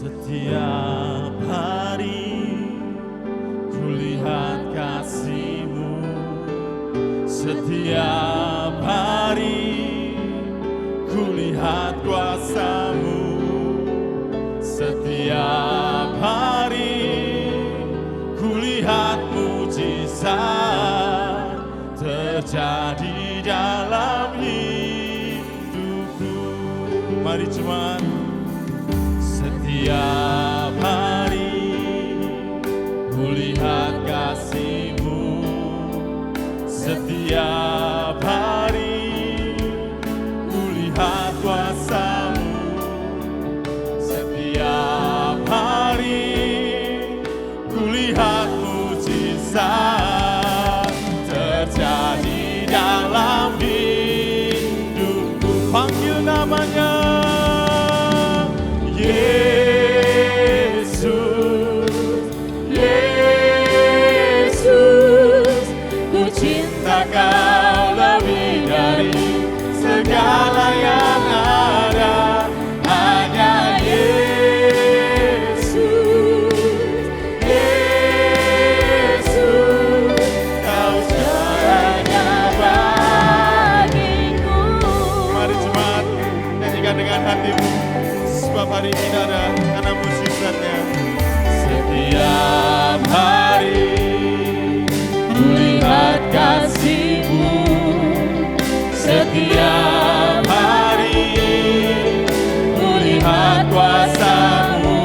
Setiap hari kulihat kasih-Mu, setiap hari kulihat kuasa-Mu, setiap hari kulihat mujizat terjadi dalam hidupku. Mari jemaat, setiap hari kulihat kasih-Mu, setiap hari kulihat kuasa-Mu, setiap hari kulihat mujizat terjadi dalam hidupku. Panggil namanya Yesus, Yesus, ku cinta Kau lebih dari segala yang ada. Hanya Yesus, Yesus, Kau segalanya bagiku. Mari jemaat, nyanyikan dengan hatimu, sebab hari ini ada karena mujizatnya. Setiap hari kulihat kasih-Mu, setiap hari kulihat kuasa-Mu,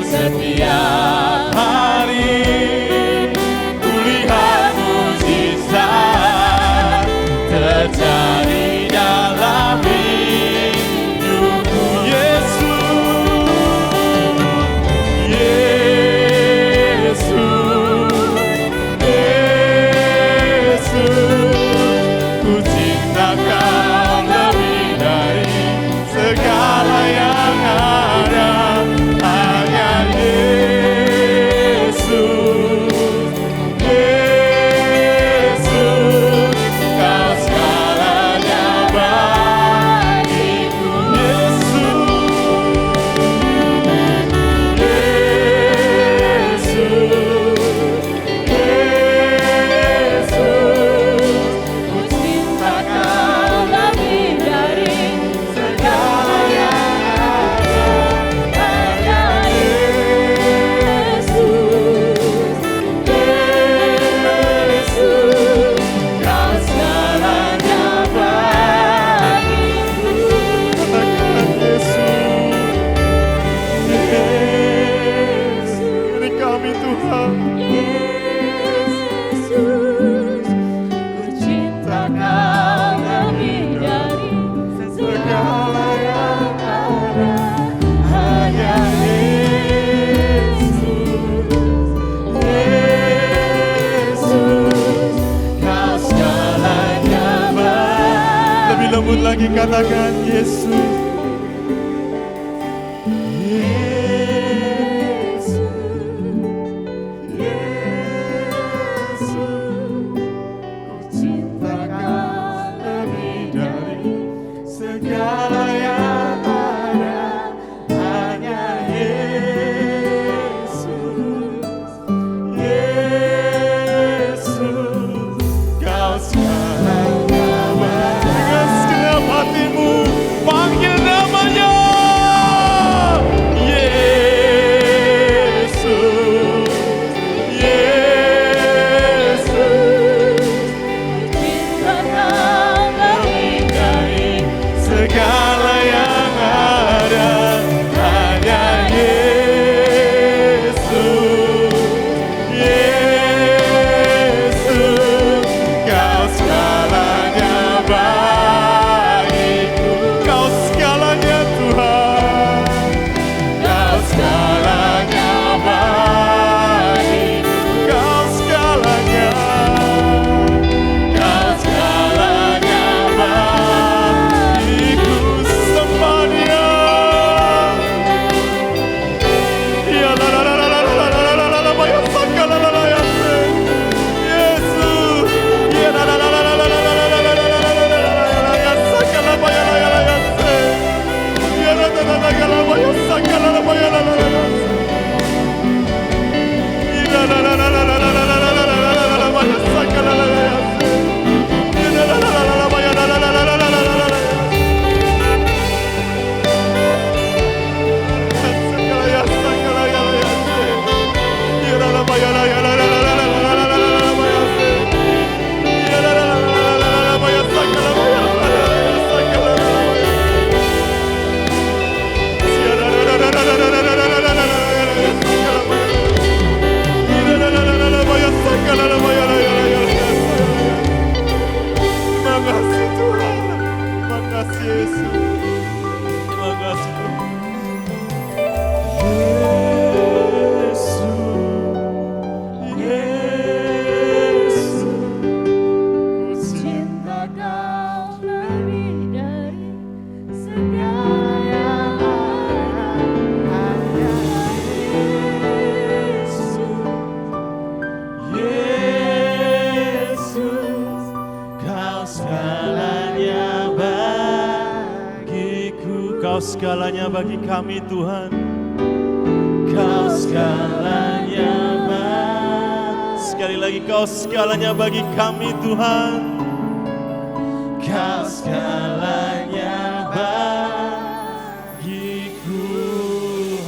setiap hari kulihat mujizat terjadi dalam hidupku. Lembut lagi katakan Yesus, Yesus, Yesus, ku cinta Kau lebih dari segala yang ada. Hanya Yesus, Yesus, Kau segalanya. Hatimu, panggil segalanya bagi kami Tuhan. Kau segalanya bagi. Sekali lagi Kau segalanya bagi kami Tuhan. Kau segalanya bagiku.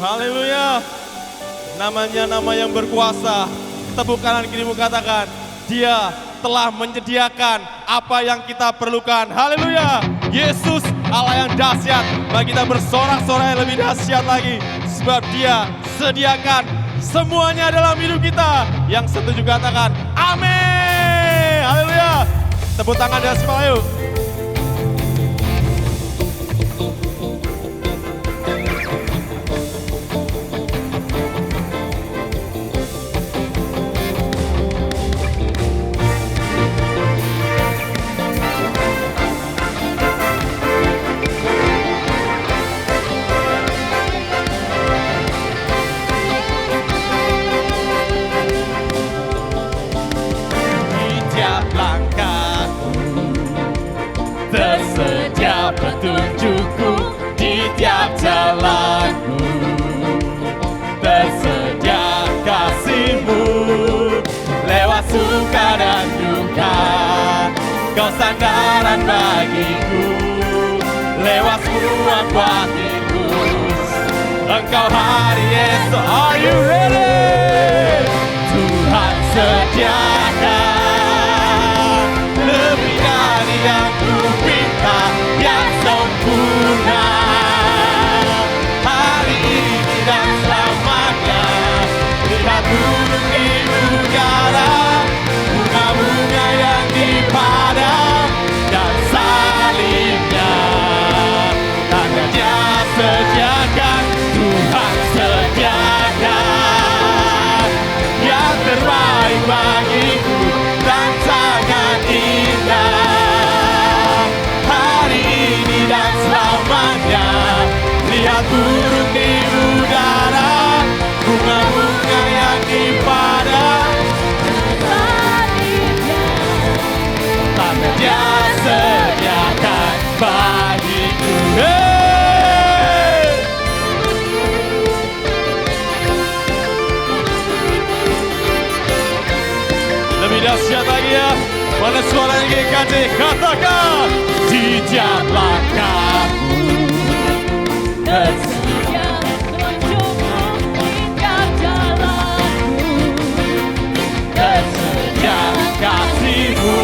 Haleluya. Namanya nama yang berkuasa. Tepuk kanan kirimu katakan, Dia telah menyediakan apa yang kita perlukan. Haleluya. Yesus Allah yang dahsyat. Bagi kita bersorak-sorai lebih dahsyat lagi. Sebab Dia sediakan semuanya dalam hidup kita. Yang setuju katakan, amin. Haleluya. Tepuk tangan dan semua yuk. Petunjukku di tiap jalanku, tersedia kasih-Mu lewat suka dan duka. Kau sandaran bagiku lewat semua batinku. Engkau hari esok. Are you ready? Tuhan sediakan lebih dari yang ku pinta, yang sempurna hari ini dan selamanya. Lihat burung di udara, bunga-bunga yang di padang, dan salibnya tandanya sediakan. Tuhan sediakan yang terbaik bagiku, dan sangat indah hari ini dan selamanya. Lihat burung di udara, bunga-bunga yang di padang, tanda Dia sediakan bagiku. Lebih dahsyat lagi ya. Mana suara yang GKJ? Katakan, di tiap langkahku tersedia petunjukmu, di tiap jalanku tersedia kasih-Mu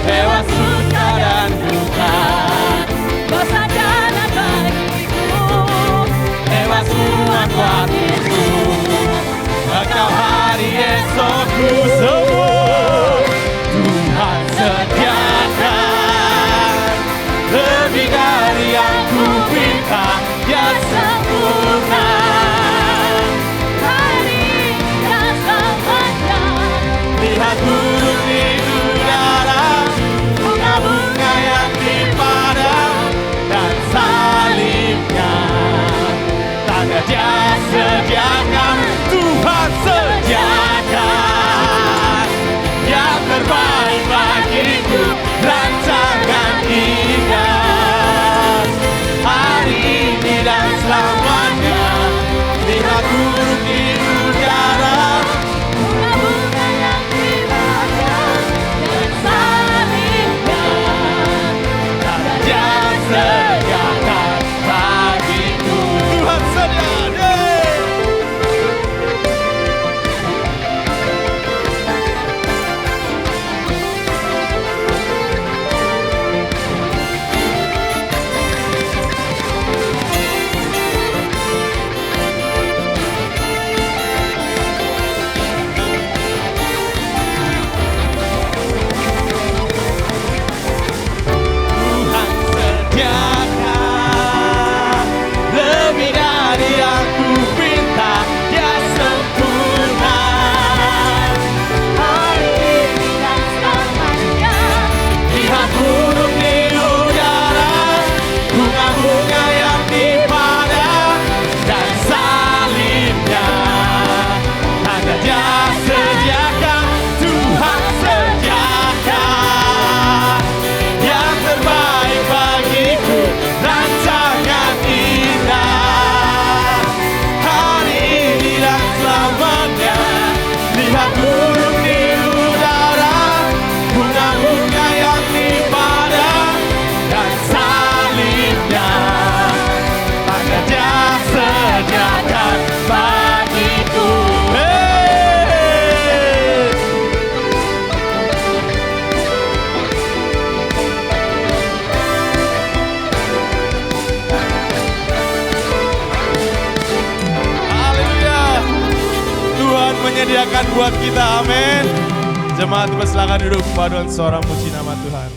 lewat suka dan duka. Kau sandaran bagiku lewat semua batinku. Engkau hari esokku semua. Tuhan sediakan lebih dari yang ku pinta, yang sempurna hari dan selamanya. Lihat burung di udara, bunga-bunga yang di padang, dan salibnya tanda Dia sediakan. Tuhan sediakan menyediakan buat kita. Amin. Jemaat silakan duduk paduan suara puji nama Tuhan.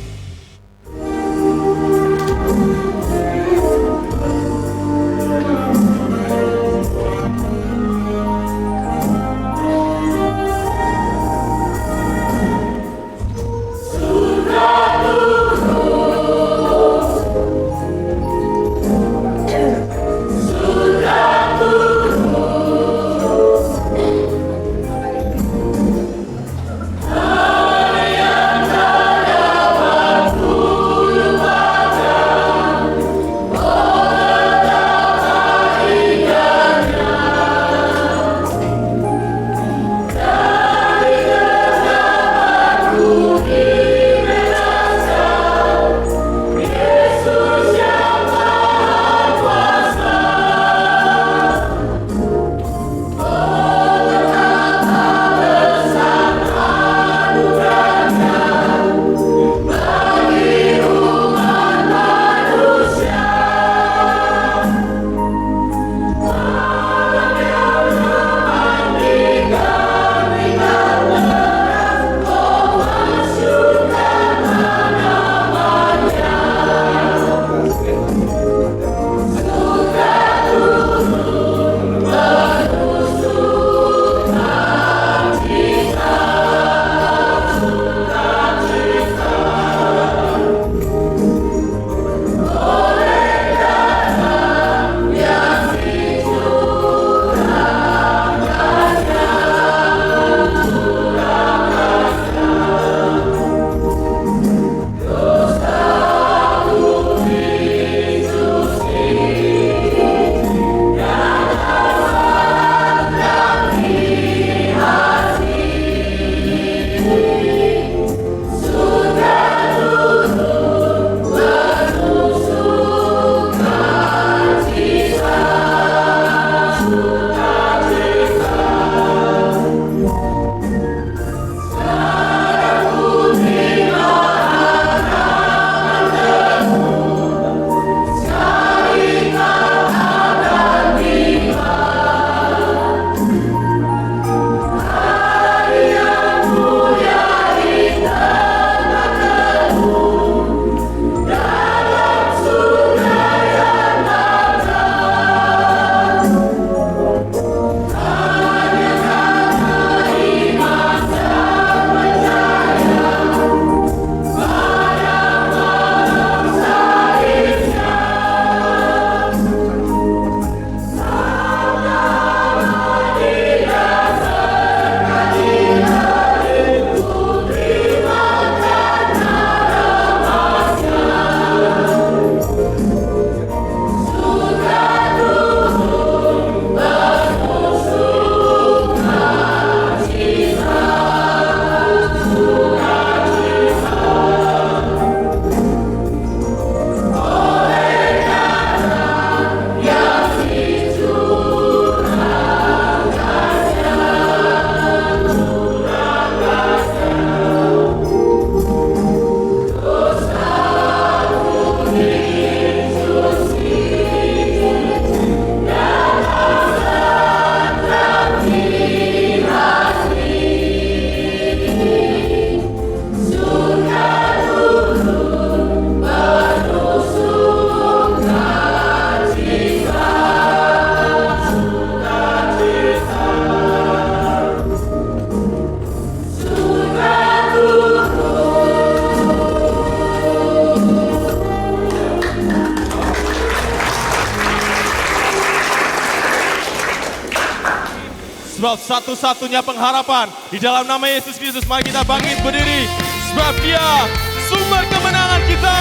Sebab satu-satunya pengharapan di dalam nama Yesus Kristus. Mari kita bangkit berdiri. Sebab Dia sumber kemenangan kita.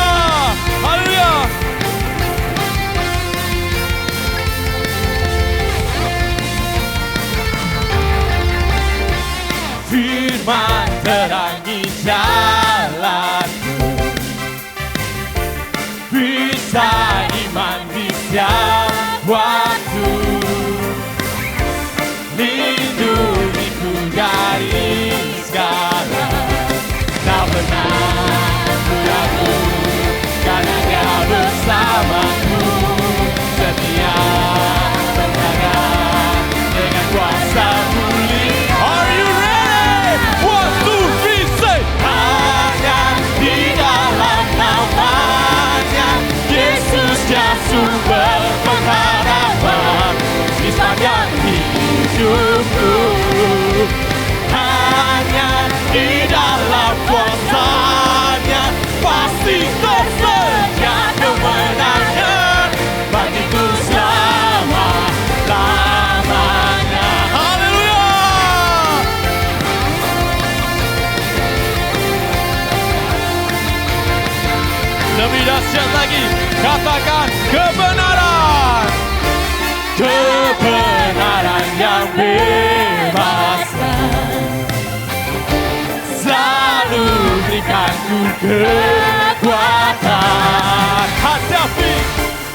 Haleluya. Firman terangi jalanku, bisa iman di setiap waktu, lindungiku dari segala, tak pernah ku ragu, karena Dia bersamaku, setia berjaga dengan kuasa pulih. hidupku. Hanya di dalam kuasa-Nya pasti tersedia kemenangan bagiku selama-lamanya. Haleluya. Lebih dahsyat lagi, katakan kebenaran. Kebenaran yang bebaskan selalu berikanku kekuatan hadapi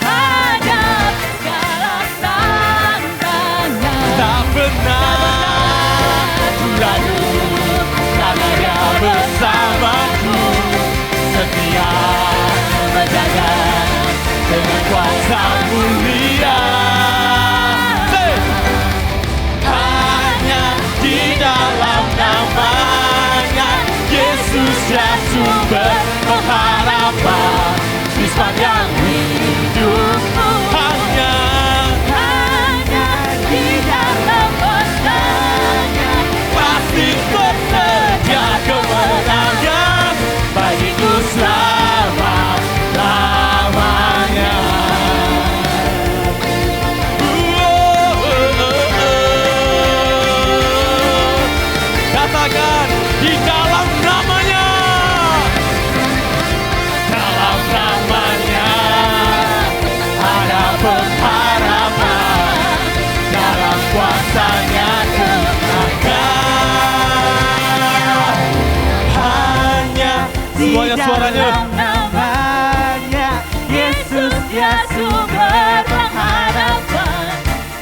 segala tantangan. tak pernah ku ragu karena Dia bersamaku, setia menjaga dengan kuasa mulia. Hanya di dalam namanya Yesus ya sumber pengharapan di sepanjang hidupku. Hanya Di dalam kuasa-Nya pasti tersedia kemenangan bagiku selama-lamanya. Katakan di dalam namanya. Dalam namanya ada pengharapan, dalam kuasa-Nya kemenangan. Hanya semuanya suaranya. namanya Yesus ya sumber pengharapan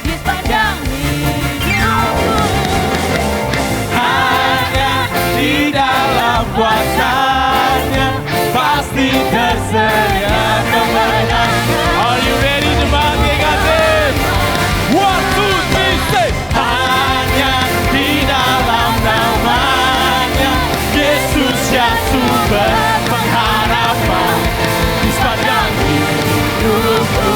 di sepanjang hidupku. Hanya di dalam kuasa-Nya pasti tersedia kemenangan. Are you ready to bangkitkan? 1, 2, 3, say. Hanya di dalam namanya Yesus ya sumber pengharapan di sepanjang hidupku.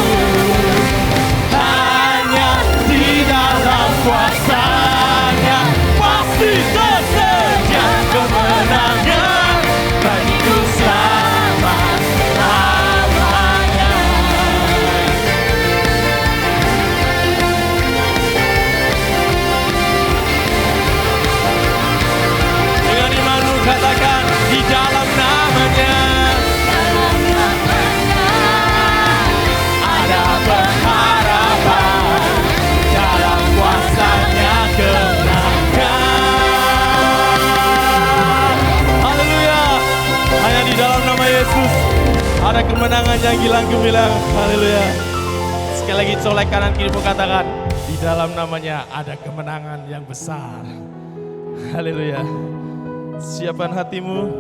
Hanya di dalam kuasa-Nya pasti tersedia kemenangan bagiku selama-lamanya. Dengan imanmu katakan di dalam namanya ada pengharapan, dalam kuasa-Nya kemenangan. Haleluya. Hanya di dalam nama Yesus ada kemenangan yang hilang gemilang. Haleluya. Sekali lagi colek kanan kirimu katakan di dalam namanya ada kemenangan yang besar. Haleluya. Siapkan hatimu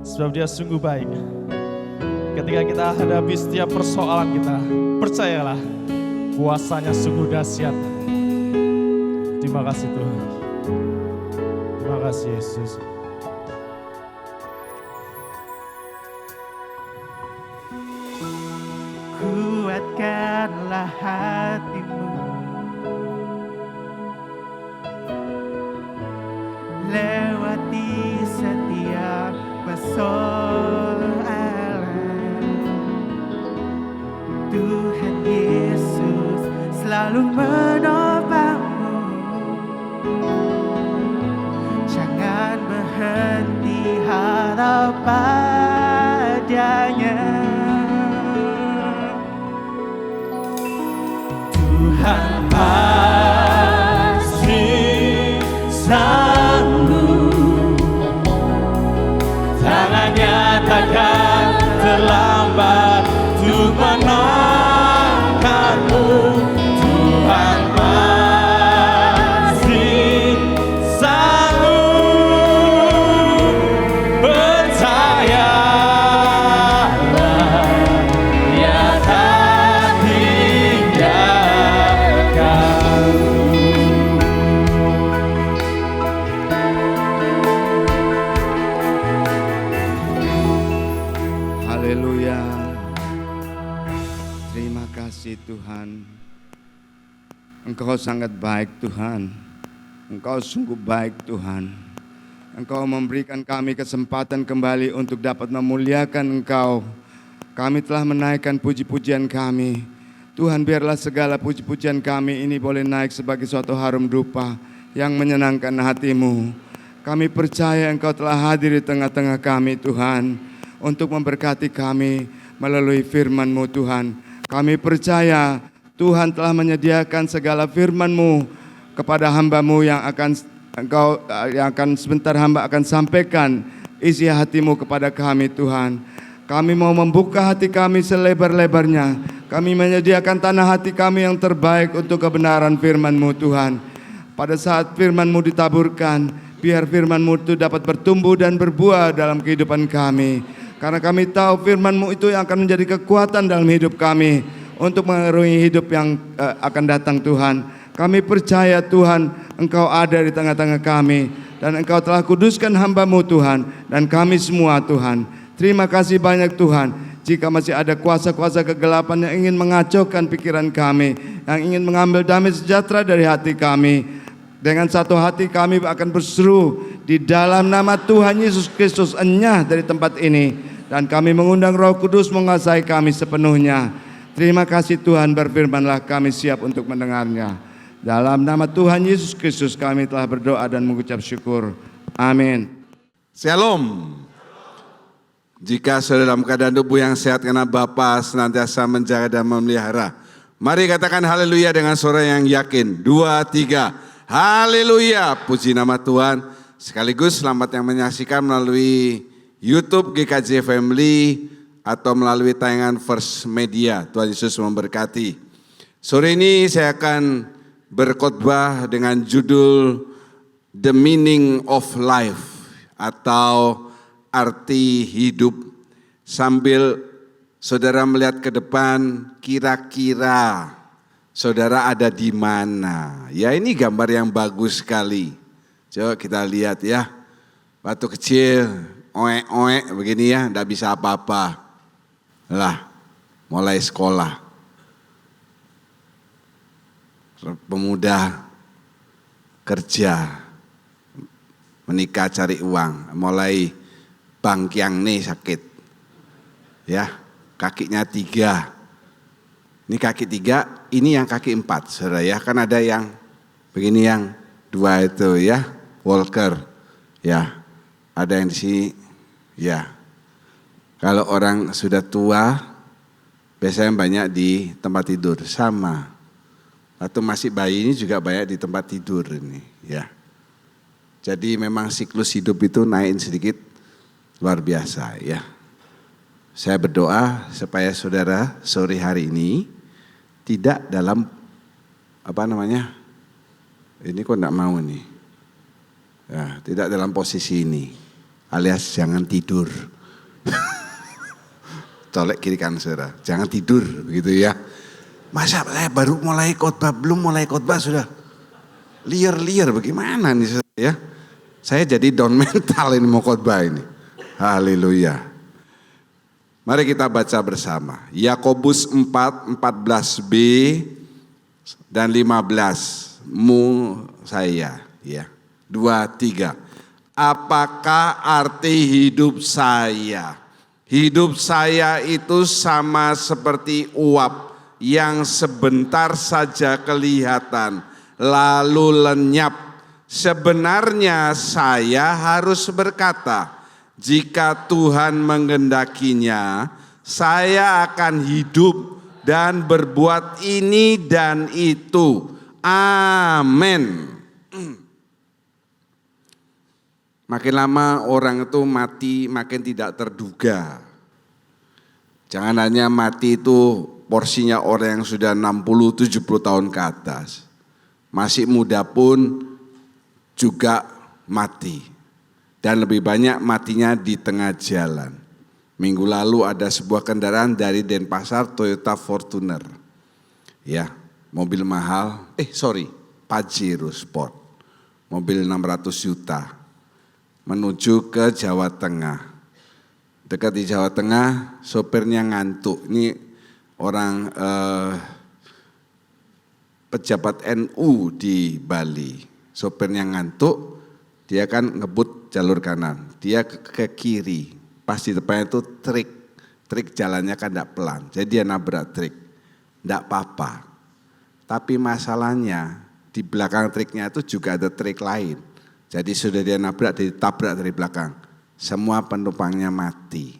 sebab Dia sungguh baik. Ketika kita hadapi setiap persoalan kita, percayalah kuasa-Nya sungguh dahsyat. Terima kasih Tuhan. Terima kasih Yesus. Kuatkanlah hatimu, lewati setiap persoalan. Tuhan Yesus selalu menopangmu. Jangan berhenti harap padanya. Tuhan pasti sanggup, tangan-Nya takkan terlambat untuk menolongkanmu. Tuhan pasti sanggup, percayalah Dia tak tinggalkanmu. Haleluya. Terima kasih Tuhan. Engkau sangat baik Tuhan. Engkau sungguh baik Tuhan. Engkau memberikan kami kesempatan kembali untuk dapat memuliakan Engkau. Kami telah menaikkan puji-pujian kami. Tuhan, biarlah segala puji-pujian kami ini boleh naik sebagai suatu harum dupa yang menyenangkan hati-Mu. Kami percaya Engkau telah hadir di tengah-tengah kami Tuhan, untuk memberkati kami melalui firman-Mu Tuhan. Kami percaya Tuhan telah menyediakan segala firman-Mu kepada hamba-Mu yang akan sebentar hamba akan sampaikan isi hati-Mu kepada kami Tuhan. Kami mau membuka hati kami selebar-lebarnya. Kami menyediakan tanah hati kami yang terbaik untuk kebenaran firman-Mu Tuhan. Pada saat firman-Mu ditaburkan, biar firman-Mu itu dapat bertumbuh dan berbuah dalam kehidupan kami. Karena kami tahu firman-Mu itu yang akan menjadi kekuatan dalam hidup kami untuk mengarungi hidup yang akan datang Tuhan. Kami percaya Tuhan, Engkau ada di tengah-tengah kami, dan Engkau telah kuduskan hamba-Mu Tuhan, dan kami semua Tuhan. Terima kasih banyak Tuhan. Jika masih ada kuasa-kuasa kegelapan yang ingin mengacaukan pikiran kami, yang ingin mengambil damai sejahtera dari hati kami, dengan satu hati kami akan berseru di dalam nama Tuhan Yesus Kristus, enyah dari tempat ini, dan kami mengundang Roh Kudus menguasai kami sepenuhnya. Terima kasih Tuhan, berfirmanlah, kami siap untuk mendengarnya. Dalam nama Tuhan Yesus Kristus kami telah berdoa dan mengucap syukur. Amin. Shalom. Jika saudara dalam keadaan tubuh yang sehat karena Bapa senantiasa menjaga dan memelihara, mari katakan haleluya dengan suara yang yakin. 2, 3. Haleluya. Puji nama Tuhan. Sekaligus selamat yang menyaksikan melalui YouTube GKJ Family atau melalui tayangan First Media. Tuhan Yesus memberkati. Sore ini saya akan berkhotbah dengan judul The Meaning of Life atau arti hidup, sambil saudara melihat ke depan, kira-kira saudara ada di mana. Ya, ini gambar yang bagus sekali. Coba kita lihat ya. Batu kecil, oek-oek begini ya, enggak bisa apa-apa. Lah, mulai sekolah. Pemuda kerja, menikah cari uang, mulai bangkiang nih sakit, ya kakinya 3, ini kaki 3, ini yang kaki 4, saudara ya, kan ada yang begini yang 2 itu ya, walker, ya ada yang di sini, ya kalau orang sudah tua biasanya banyak di tempat tidur sama. Atau masih bayi ini juga banyak di tempat tidur ini, ya. Jadi memang siklus hidup itu naik sedikit luar biasa, ya. Saya berdoa supaya saudara sore hari ini tidak dalam ini kok enggak mau nih, ya, tidak dalam posisi ini, alias jangan tidur. Colek kiri kanan saudara, jangan tidur, begitu ya. Masa saya baru mulai khotbah, belum mulai khotbah sudah liar-liar, bagaimana nih ya? Saya jadi down mental ini mau khotbah ini. Haleluya. Mari kita baca bersama. Yakobus 4:14b dan 15. Saya ya. 2, 3. Apakah arti hidup saya? Hidup saya itu sama seperti uap yang sebentar saja kelihatan, lalu lenyap. Sebenarnya saya harus berkata, jika Tuhan menggendakinya, saya akan hidup dan berbuat ini dan itu. Amin. Makin lama orang itu mati makin tidak terduga. Jangan hanya mati itu porsinya orang yang sudah 60-70 tahun ke atas. Masih muda pun juga mati. Dan lebih banyak matinya di tengah jalan. Minggu lalu ada sebuah kendaraan dari Denpasar, Toyota Fortuner. Ya, mobil mahal, Pajero Sport. Mobil 600 juta. Menuju ke Jawa Tengah. Dekat di Jawa Tengah, sopirnya ngantuk. Ini orang pejabat NU di Bali. Sopirnya ngantuk, dia kan ngebut jalur kanan, dia ke kiri, pas di depannya itu trik jalannya kan tidak pelan, jadi dia nabrak trik, tidak apa-apa. Tapi masalahnya di belakang triknya itu juga ada trik lain, jadi sudah dia nabrak, ditabrak dari belakang, semua penumpangnya mati.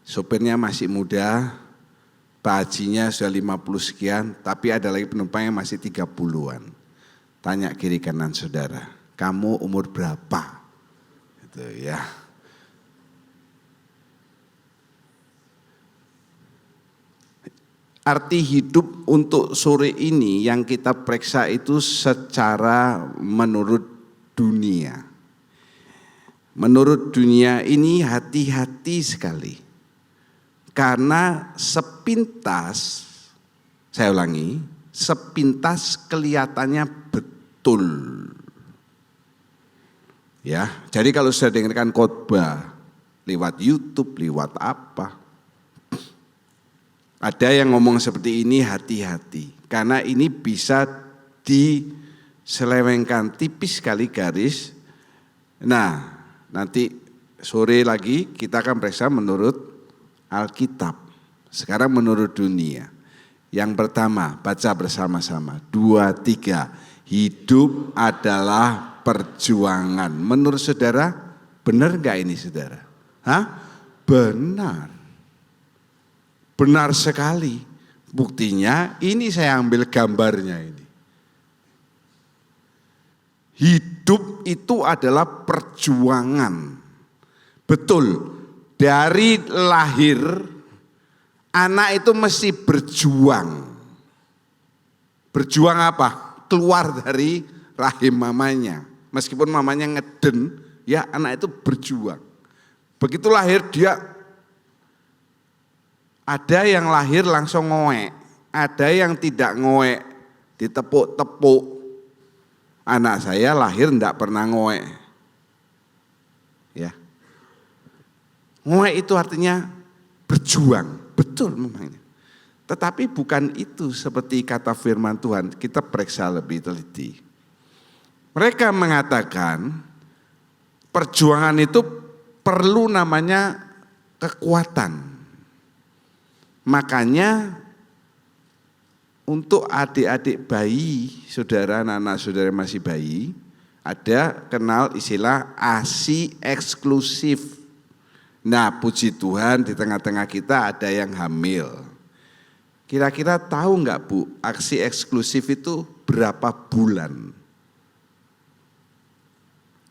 Sopirnya masih muda, Pak Hajinya sudah 50 sekian, tapi ada lagi penumpang yang masih 30-an. Tanya kiri kanan saudara, kamu umur berapa? Gitu ya. Arti hidup untuk sore ini yang kita periksa itu secara menurut dunia. Menurut dunia ini hati-hati sekali. Karena sepintas, saya ulangi, sepintas kelihatannya betul. Ya, jadi kalau sudah dengarkan khotbah lewat YouTube, lewat apa, ada yang ngomong seperti ini, hati-hati. Karena ini bisa diselewengkan tipis sekali garis. Nah, nanti sore lagi kita akan periksa menurut Alkitab. Sekarang menurut dunia. Yang pertama, baca bersama-sama. 2, 3. Hidup adalah perjuangan. Menurut saudara, benar enggak ini saudara? Hah? Benar. Benar sekali. Buktinya ini saya ambil gambarnya ini. Hidup itu adalah perjuangan. Betul. Dari lahir, anak itu mesti berjuang. Berjuang apa? Keluar dari rahim mamanya. Meskipun mamanya ngeden, ya anak itu berjuang. Begitu lahir dia, ada yang lahir langsung ngoek, ada yang tidak ngoek, ditepuk-tepuk. Anak saya lahir tidak pernah ngoek. Ya. Ngoek itu artinya berjuang, betul memangnya. Tetapi bukan itu seperti kata firman Tuhan, kita periksa lebih teliti. Mereka mengatakan perjuangan itu perlu namanya kekuatan. Makanya untuk adik-adik bayi, saudara, anak-anak saudara masih bayi, ada kenal istilah ASI eksklusif. Nah, puji Tuhan di tengah-tengah kita ada yang hamil. Kira-kira tahu enggak Bu, aksi eksklusif itu berapa bulan?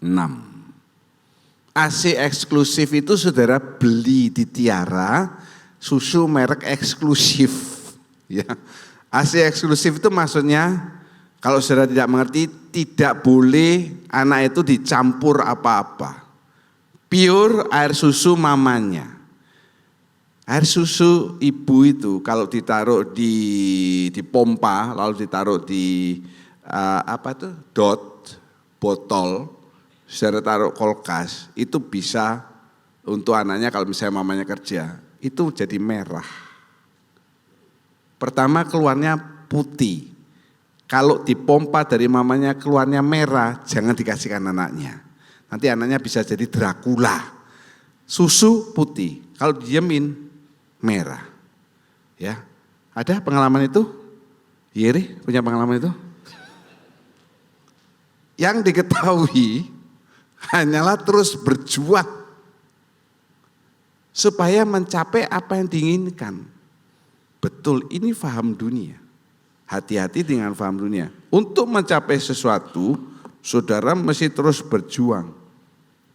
6. ASI eksklusif itu saudara beli di Tiara, susu merek eksklusif. Ya. ASI eksklusif itu maksudnya, kalau saudara tidak mengerti, tidak boleh anak itu dicampur apa-apa. Pure air susu mamanya. Air susu ibu itu kalau ditaruh di pompa, lalu ditaruh di botol, saudara taruh kulkas, itu bisa untuk anaknya kalau misalnya mamanya kerja, itu jadi merah. Pertama keluarnya putih. Kalau dipompa dari mamanya keluarnya merah, jangan dikasihkan anaknya. Nanti anaknya bisa jadi Dracula. Susu putih, kalau diemin merah. Ya, ada pengalaman itu? Yeri punya pengalaman itu? Yang diketahui hanyalah terus berjuang supaya mencapai apa yang diinginkan. Betul, ini faham dunia. Hati-hati dengan faham dunia. Untuk mencapai sesuatu, saudara mesti terus berjuang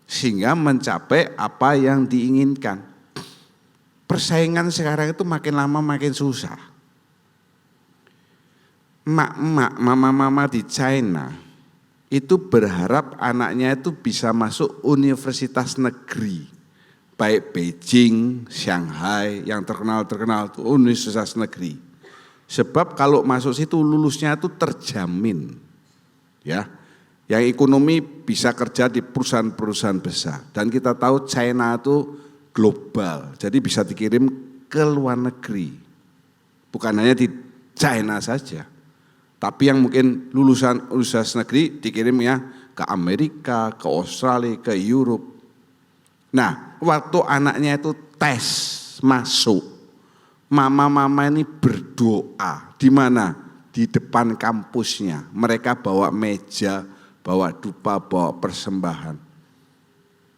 sehingga mencapai apa yang diinginkan. Persaingan sekarang itu makin lama makin susah. Mak-mak, mama-mama di China itu berharap anaknya itu bisa masuk universitas negeri. Baik Beijing, Shanghai, yang terkenal-terkenal itu universitas negeri. Sebab kalau masuk situ lulusnya itu terjamin. Ya. Yang ekonomi bisa kerja di perusahaan-perusahaan besar. Dan kita tahu China itu global, jadi bisa dikirim ke luar negeri. Bukan hanya di China saja, Tapi yang mungkin lulusan universitas negeri dikirimnya ke Amerika, ke Australia, ke Europe. Nah, waktu anaknya itu tes masuk, mama-mama ini berdoa. Di mana? Di depan kampusnya. Mereka bawa meja, bawa dupa, bawa persembahan.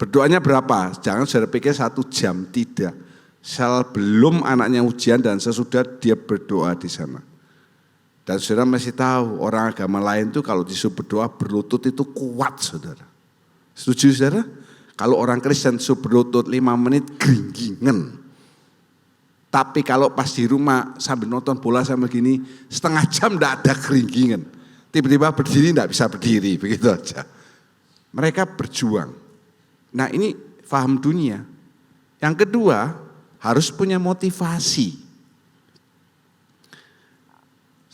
Berdoanya berapa? Jangan saudara pikir 1 jam, tidak. Sebelum anaknya ujian dan sesudah dia berdoa di sana. Dan saudara masih tahu orang agama lain tuh kalau disuruh berdoa berlutut itu kuat saudara. Setuju saudara? Kalau orang Kristen disuruh berlutut 5 menit geringgingan. Tapi kalau pas di rumah sambil nonton bola sambil gini setengah jam enggak ada geringgingan. Tiba-tiba berdiri enggak bisa berdiri, begitu aja. Mereka berjuang. Nah ini paham dunia. Yang kedua harus punya motivasi.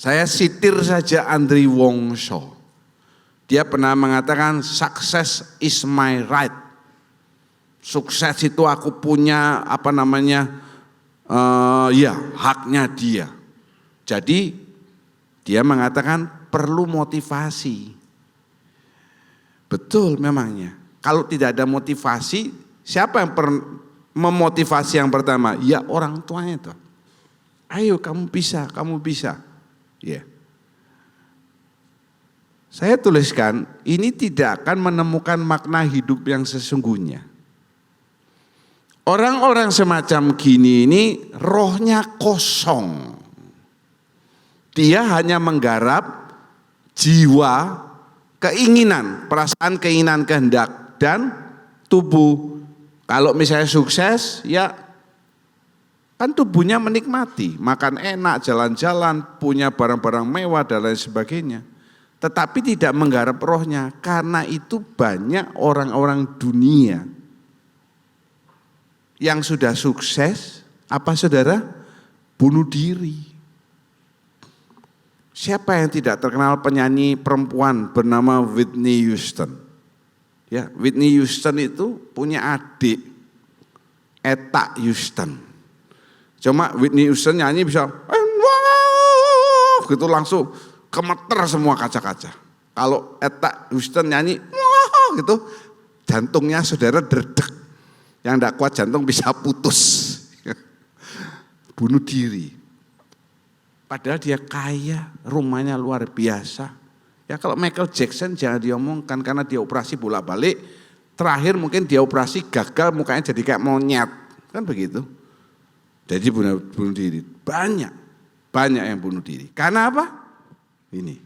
Saya sitir saja Andri Wongso. Dia pernah mengatakan success is my right. Sukses itu aku punya haknya dia. Jadi dia mengatakan perlu motivasi. Betul memangnya. Kalau tidak ada motivasi, siapa yang memotivasi yang pertama? Ya orang tuanya itu. Ayo kamu bisa, kamu bisa. Ya. Saya tuliskan, ini tidak akan menemukan makna hidup yang sesungguhnya. Orang-orang semacam gini ini rohnya kosong. Dia hanya menggarap jiwa, keinginan, perasaan, keinginan, kehendak, dan tubuh. Kalau misalnya sukses, ya kan tubuhnya menikmati, makan enak, jalan-jalan, punya barang-barang mewah dan lain sebagainya. Tetapi tidak menggarap rohnya, karena itu banyak orang-orang dunia yang sudah sukses, apa saudara? Bunuh diri. Siapa yang tidak terkenal penyanyi perempuan bernama Whitney Houston? Ya, Whitney Houston itu punya adik, Etta Houston. Cuma Whitney Houston nyanyi bisa, gitu langsung gemeter semua kaca-kaca. Kalau Etta Houston nyanyi, gitu jantungnya saudara derdek. Yang tidak kuat jantung bisa putus. Bunuh diri. Padahal dia kaya, rumahnya luar biasa. Ya kalau Michael Jackson jangan diomongkan karena dia operasi bolak-balik. Terakhir mungkin dia operasi gagal mukanya jadi kayak monyet. Kan begitu. Jadi bunuh diri. Banyak yang bunuh diri. Karena apa? Ini.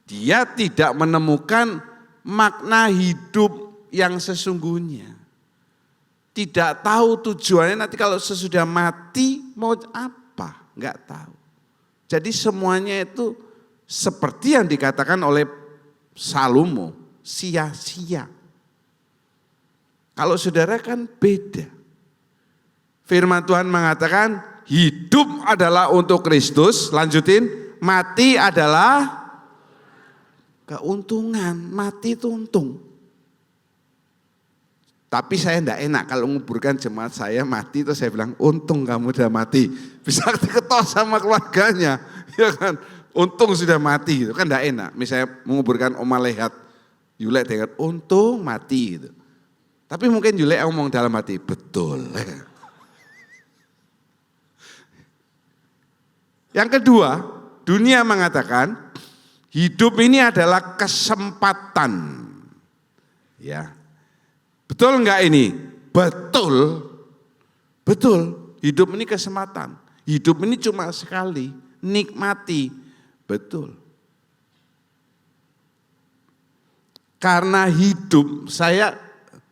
Dia tidak menemukan makna hidup yang sesungguhnya. Tidak tahu tujuannya nanti kalau sesudah mati mau apa, enggak tahu. Jadi semuanya itu seperti yang dikatakan oleh Salomo, sia-sia. Kalau saudara kan beda. Firman Tuhan mengatakan hidup adalah untuk Kristus, lanjutin, mati adalah keuntungan, mati itu untung. Tapi saya enggak enak kalau menguburkan jemaat saya mati itu saya bilang untung kamu sudah mati. Bisa diketos sama keluarganya, ya kan? Untung sudah mati gitu kan enggak enak. Misalnya menguburkan Oma Lehat, Yulek dengar untung mati gitu. Tapi mungkin Yulek ngomong dalam hati, betul. Yang kedua, dunia mengatakan hidup ini adalah kesempatan. Ya. Betul enggak ini? Betul. Betul. Hidup ini kesempatan. Hidup ini cuma sekali. Nikmati. Betul. Karena hidup, saya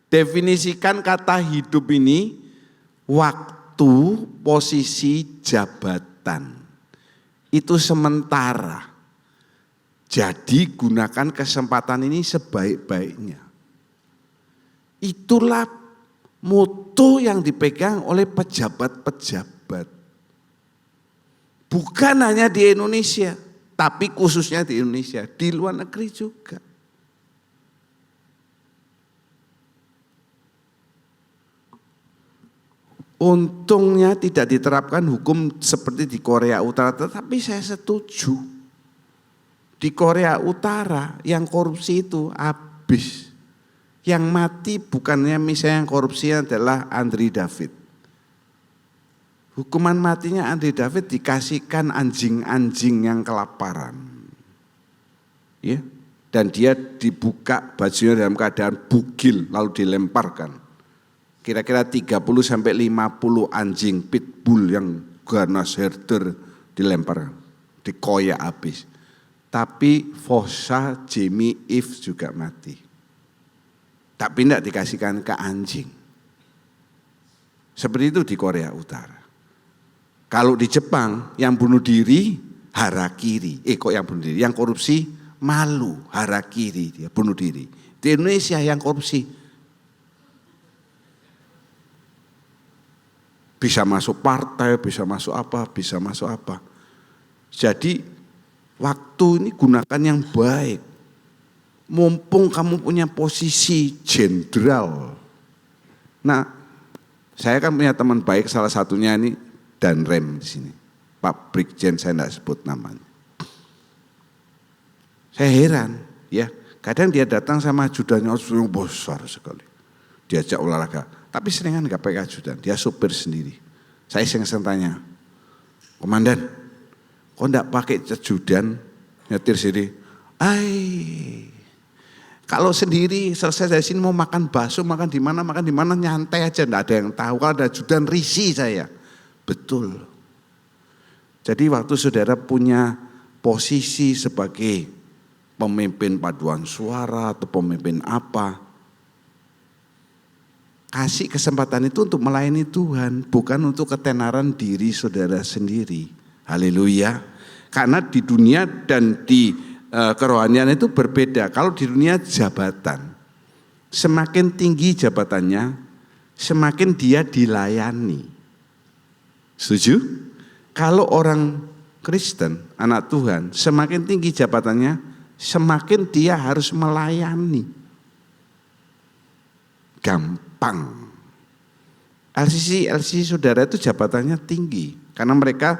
definisikan kata hidup ini waktu, posisi, jabatan. Itu sementara. Jadi gunakan kesempatan ini sebaik-baiknya. Itulah moto yang dipegang oleh pejabat-pejabat. Bukan hanya di Indonesia, tapi khususnya di Indonesia, di luar negeri juga. Untungnya tidak diterapkan hukum seperti di Korea Utara, tetapi saya setuju. Di Korea Utara yang korupsi itu habis. Yang mati bukannya misalnya yang korupsi adalah Andri David. Hukuman matinya Andri David dikasihkan anjing-anjing yang kelaparan. Ya, dan dia dibuka bajunya dalam keadaan bugil lalu dilemparkan. Kira-kira 30-50 anjing pitbull yang ganas herder dilemparkan, dikoyak habis. Tapi Fosa, Jamie, Eve juga mati. Tapi tidak dikasihkan ke anjing. Seperti itu di Korea Utara. Kalau di Jepang yang bunuh diri harakiri. Kok yang bunuh diri? Yang korupsi malu, harakiri, dia bunuh diri. Di Indonesia yang korupsi bisa masuk partai, bisa masuk apa, bisa masuk apa. Jadi waktu ini gunakan yang baik. Mumpung kamu punya posisi jenderal. Nah, saya kan punya teman baik, salah satunya ini Danrem di sini. Pak Brigjen, saya tidak sebut namanya. Saya heran, ya. Kadang dia datang sama ajudannya yang besar sekali. Diajak olahraga. Tapi seringan gak pakai ajudan, dia supir sendiri. Saya iseng tanya, Komandan, kok enggak pakai ajudan nyetir sendiri? Kalau sendiri selesai dari sini mau makan bakso, makan di mana nyantai aja, enggak ada yang tahu. Kalau ada ajudan risih saya. Betul. Jadi waktu saudara punya posisi sebagai pemimpin paduan suara atau pemimpin apa, kasih kesempatan itu untuk melayani Tuhan, bukan untuk ketenaran diri saudara sendiri. Haleluya. Karena di dunia dan di kerohanian itu berbeda. Kalau di dunia jabatan, semakin tinggi jabatannya, semakin dia dilayani. Setuju? Kalau orang Kristen, anak Tuhan, semakin tinggi jabatannya, semakin dia harus melayani. Gampang. LCC saudara itu jabatannya tinggi karena mereka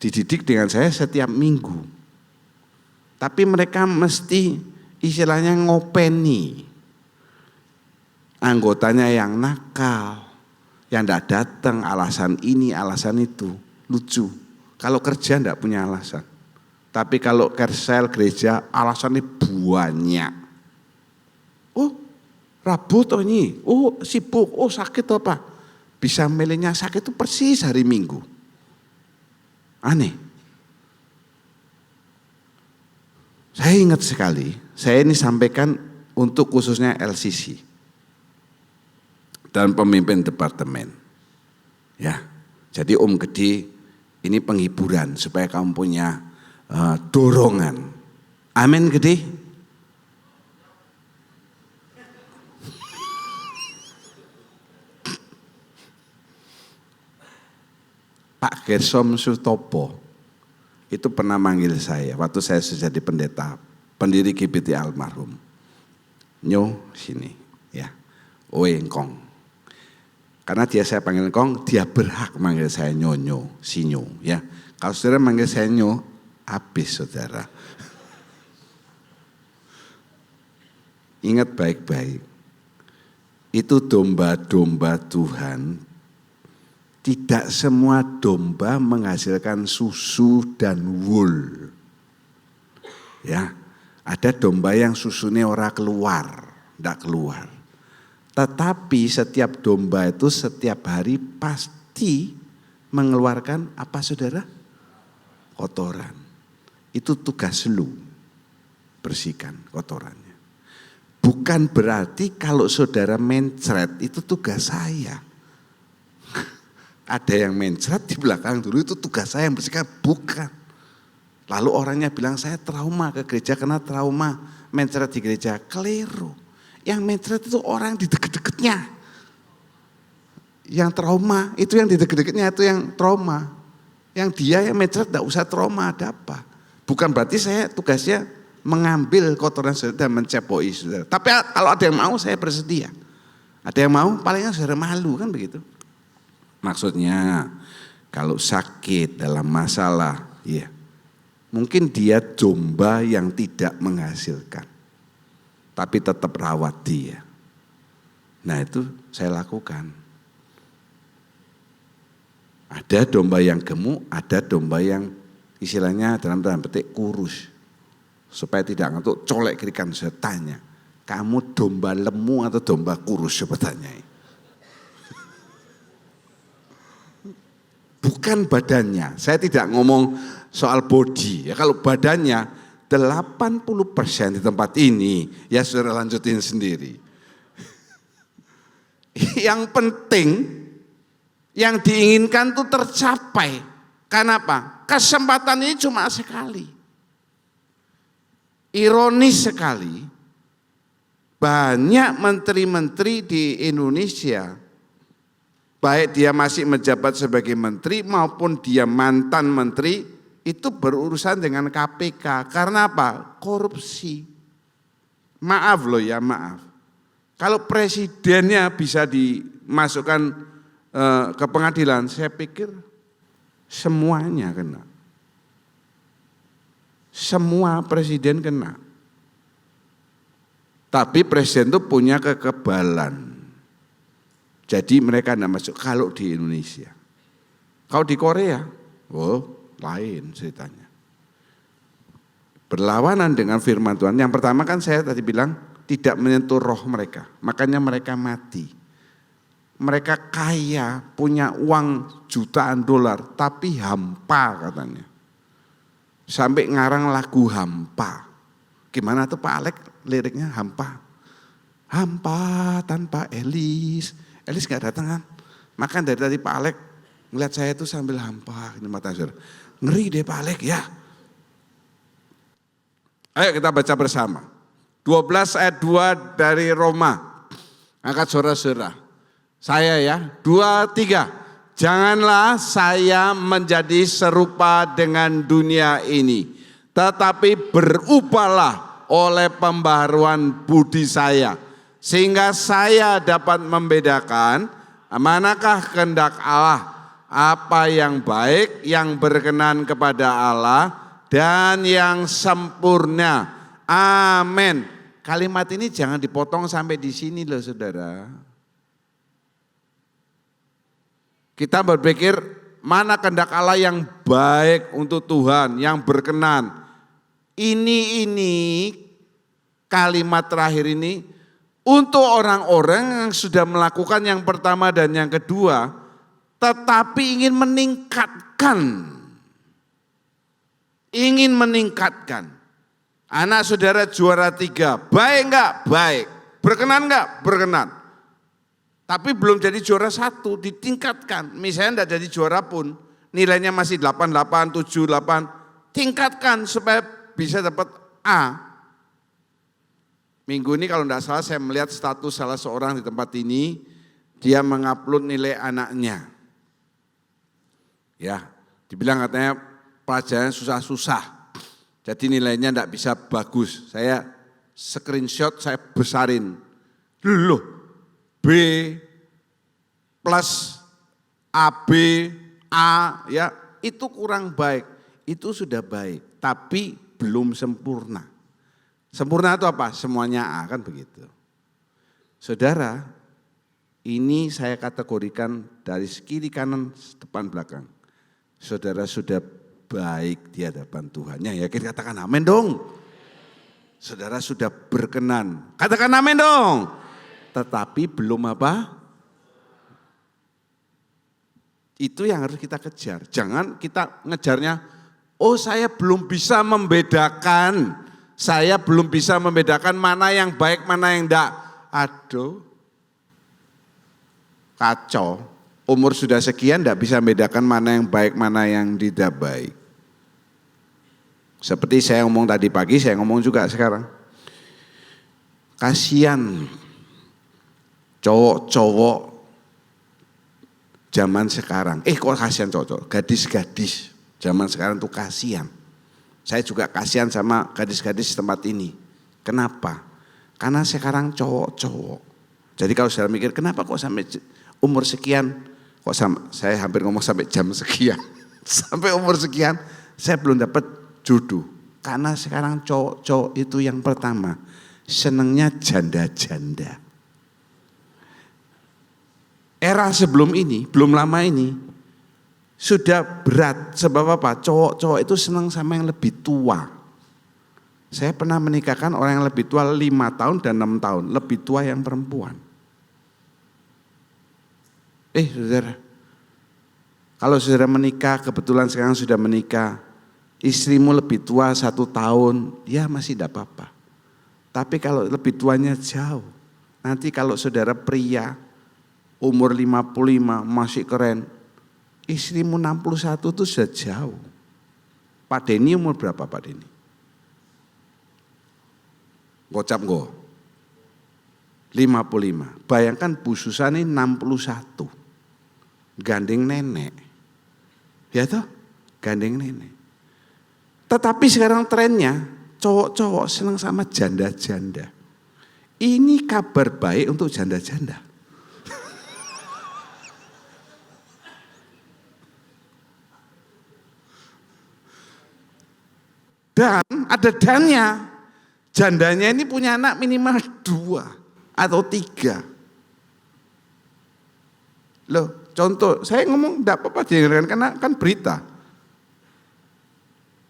dididik dengan saya setiap minggu. Tapi mereka mesti istilahnya ngopeni anggotanya yang nakal, yang tidak datang, alasan ini, alasan itu. Lucu. Kalau kerja tidak punya alasan. Tapi kalau kersel gereja alasannya banyak. Oh, Rabu toh ini, oh sibuk, oh sakit apa? Bisa milihnya sakit itu persis hari Minggu. Aneh. Saya ingat sekali, saya ini sampaikan untuk khususnya LCC dan pemimpin departemen. Ya, jadi Om Gede ini penghiburan supaya kamu punya dorongan. Amin Gede. Pak Gersom Sutopo itu pernah manggil saya waktu saya sudah jadi pendeta, pendiri GBT almarhum. Nyo sini, ya, Oe Engkong. Karena dia saya panggil Engkong, dia berhak manggil saya Nyonyo, Sinyo, ya. Kalau saudara manggil saya Nyo, habis saudara. Ingat baik-baik, itu domba-domba Tuhan. Tidak semua domba menghasilkan susu dan wool. Ya, ada domba yang susunya ora keluar, tidak keluar. Tetapi setiap domba itu setiap hari pasti mengeluarkan apa saudara? Kotoran. Itu tugas lu, bersihkan kotorannya. Bukan berarti kalau saudara mencret itu tugas saya. Ada yang mencret di belakang dulu itu tugas saya yang bersihkan, bukan. Lalu orangnya bilang saya trauma ke gereja karena trauma mencret di gereja. Keliru. Yang mencret itu orang di deket-deketnya. Yang trauma itu yang di deket-deketnya itu yang trauma. Yang dia yang mencret tidak usah trauma, ada apa. Bukan berarti saya tugasnya mengambil kotoran saudara dan mencepoi saudara. Tapi kalau ada yang mau saya bersedia. Ada yang mau palingnya saudara malu kan begitu. Maksudnya kalau sakit dalam masalah, ya mungkin dia domba yang tidak menghasilkan, tapi tetap rawat dia. Nah itu saya lakukan. Ada domba yang gemuk, ada domba yang istilahnya dalam tanda petik kurus. Supaya tidak ngantuk, colek kirikan, saya tanya, kamu domba lemu atau domba kurus? Coba tanya. Bukan badannya, saya tidak ngomong soal body. Ya, kalau badannya 80% di tempat ini, ya saudara lanjutin sendiri. Yang penting, yang diinginkan itu tercapai. Karena apa? Kesempatan ini cuma sekali. Ironis sekali, banyak menteri-menteri di Indonesia, baik dia masih menjabat sebagai menteri maupun dia mantan menteri, itu berurusan dengan KPK. Karena apa? Korupsi. Maaf loh ya, maaf. Kalau presidennya bisa dimasukkan ke pengadilan, saya pikir semuanya kena. Semua presiden kena. Tapi presiden itu punya kekebalan. Jadi mereka tidak masuk kalau di Indonesia. Kalau di Korea, lain ceritanya. Berlawanan dengan firman Tuhan. Yang pertama kan saya tadi bilang tidak menyentuh roh mereka. Makanya mereka mati. Mereka kaya, punya uang jutaan dolar, tapi hampa katanya. Sampai ngarang lagu hampa. Gimana tuh Pak Alek liriknya hampa? Hampa tanpa Elis. Elis gak datang kan? Makan dari tadi Pak Alek ngeliat saya itu sambil hampa. Ini mata saudara. Ngeri deh Pak Alek ya. Ayo kita baca bersama. 12 ayat 2 dari Roma. Angkat saudara-saudara. Saya ya, 2, 3. Janganlah saya menjadi serupa dengan dunia ini, tetapi berubahlah oleh pembaharuan budi saya, sehingga saya dapat membedakan manakah kehendak Allah, apa yang baik, yang berkenan kepada Allah, dan yang sempurna. Amin. Kalimat ini jangan dipotong sampai di sini loh saudara. Kita berpikir mana kehendak Allah yang baik untuk Tuhan, yang berkenan. Ini kalimat terakhir ini untuk orang-orang yang sudah melakukan yang pertama dan yang kedua, tetapi ingin meningkatkan. Ingin meningkatkan. Anak saudara juara 3, baik enggak? Baik. Berkenan enggak? Berkenan. Tapi belum jadi juara 1, ditingkatkan. Misalnya enggak jadi juara pun, nilainya masih 88, 78, tingkatkan supaya bisa dapat A. Minggu ini kalau enggak salah saya melihat status salah seorang di tempat ini, dia mengupload nilai anaknya. Ya, dibilang katanya pelajaran susah-susah. Jadi nilainya enggak bisa bagus. Saya screenshot, saya besarin. Loh, B plus AB, A, ya itu kurang baik. Itu sudah baik, tapi belum sempurna. Sempurna itu apa? Semuanya A, kan begitu. Saudara, ini saya kategorikan dari kiri kanan depan belakang. Saudara sudah baik di hadapan Tuhan. Ya, kita katakan amin dong. Saudara sudah berkenan. Katakan amin dong. Tetapi belum apa? Itu yang harus kita kejar. Jangan kita ngejarnya, oh saya belum bisa membedakan. Saya belum bisa membedakan mana yang baik, mana yang enggak. Aduh, kacau. Umur sudah sekian enggak bisa membedakan mana yang baik, mana yang tidak baik. Seperti saya ngomong tadi pagi, saya ngomong juga sekarang. Kasihan cowok-cowok zaman sekarang. Kok kasihan cowok-cowok? Gadis-gadis zaman sekarang tuh kasihan. Saya juga kasihan sama gadis-gadis tempat ini. Kenapa? Karena sekarang cowok-cowok. Jadi kalau saya mikir kenapa kok sampai umur sekian Kok saya hampir ngomong sampai jam sekian. Sampai umur sekian saya belum dapat jodoh. Karena sekarang cowok-cowok itu yang pertama senengnya janda-janda. Era sebelum ini, belum lama ini sudah berat. Sebab apa? Cowok-cowok itu senang sama yang lebih tua. Saya pernah menikahkan orang yang lebih tua 5 tahun dan 6 tahun. Lebih tua yang perempuan. Saudara, kalau saudara menikah, kebetulan sekarang sudah menikah, istrimu lebih tua 1 tahun, ya masih tidak apa-apa. Tapi kalau lebih tuanya jauh, nanti kalau saudara pria umur 55 masih keren, istrimu 61 itu sudah jauh. Pak Denny umur berapa Pak Denny? Gocap go. 55. Bayangkan Bu Susani 61. Gandeng nenek. Ya toh? Gandeng nenek. Tetapi sekarang trennya cowok-cowok senang sama janda-janda. Ini kabar baik untuk janda-janda. Dan ada dannya. Jandanya ini punya anak minimal 2 atau 3. Loh, contoh, saya ngomong enggak apa-apa dengarkan karena kan berita.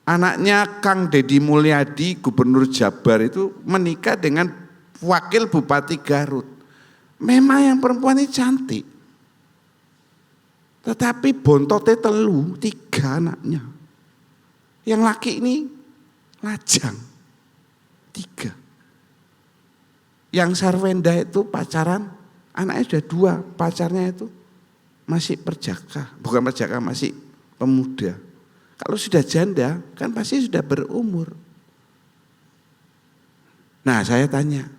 Anaknya Kang Deddy Mulyadi, Gubernur Jabar itu menikah dengan Wakil Bupati Garut. Memang yang perempuan ini cantik. Tetapi bontotnya 3 anaknya. Yang laki ini lajang. 3. Yang Sarwenda itu pacaran, anaknya sudah 2, pacarnya itu masih perjaka, bukan perjaka, masih pemuda. Kalau sudah janda kan pasti sudah berumur. Nah saya tanya,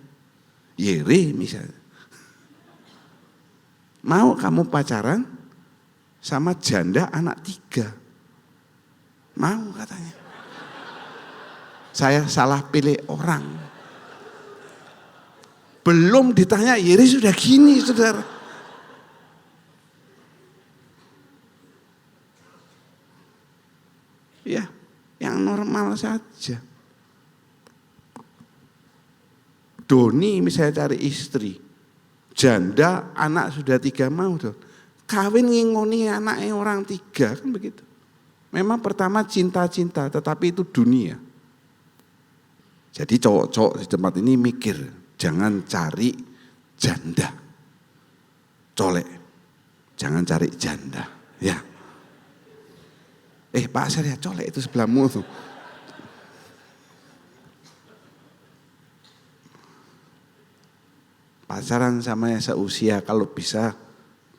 Yeri misalnya, mau kamu pacaran sama janda anak 3? Mau katanya. Saya salah pilih orang. Belum ditanya, Yeri sudah gini saudara. Ya, yang normal saja. Doni misalnya cari istri, janda anak sudah 3 mau tuh. Kawin ngingoni anaknya orang 3 kan begitu. Memang pertama cinta-cinta, tetapi itu dunia. Jadi cowok-cowok di tempat ini mikir, jangan cari janda. Colek, jangan cari janda. Ya. Pak Asar ya colek itu sebelahmu tuh. Pacaran sama yang seusia kalau bisa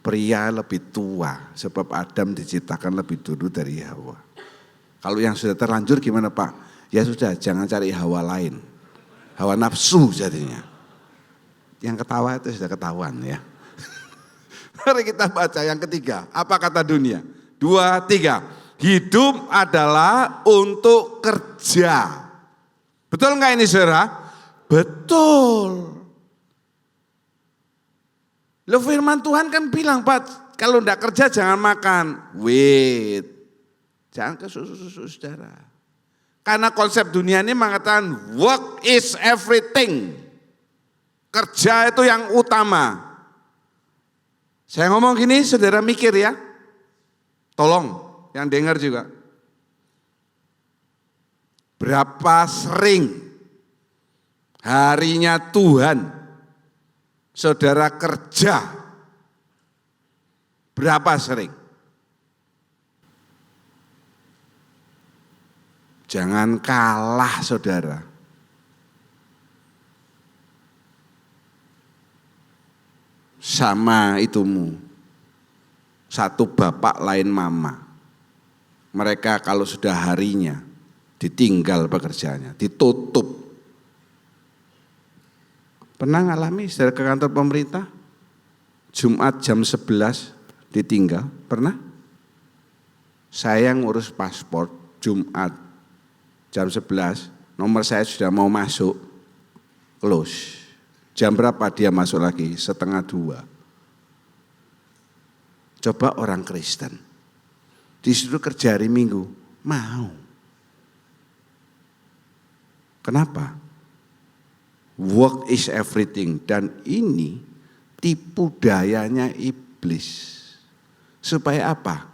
pria lebih tua. Sebab Adam diciptakan lebih dulu dari Hawa. Kalau yang sudah terlanjur gimana Pak? Ya sudah, jangan cari hawa lain. Hawa nafsu jadinya. Yang ketawa itu sudah ketahuan ya. Mari kita baca yang ketiga. Apa kata dunia? 2, 3. Hidup adalah untuk kerja. Betul enggak ini saudara? Betul. Loh firman Tuhan kan bilang, Pak, kalau enggak kerja jangan makan. Wait. Jangan ke susu-susu saudara. Karena konsep dunia ini mengatakan work is everything. Kerja itu yang utama. Saya ngomong gini, saudara mikir ya. Tolong yang dengar juga. Berapa sering harinya Tuhan saudara kerja? Berapa sering? Jangan kalah saudara. Sama itumu. Satu bapak lain mama. Mereka kalau sudah harinya ditinggal pekerjaannya, ditutup. Pernah ngalami saudara ke kantor pemerintah? Jumat jam 11 ditinggal, pernah? Saya ngurus paspor Jumat jam 11, nomor saya sudah mau masuk, close. Jam berapa dia masuk lagi? 1:30. Coba orang Kristen, disuruh kerja hari Minggu, mau. Kenapa? Work is everything. Dan ini tipu dayanya iblis. Supaya apa?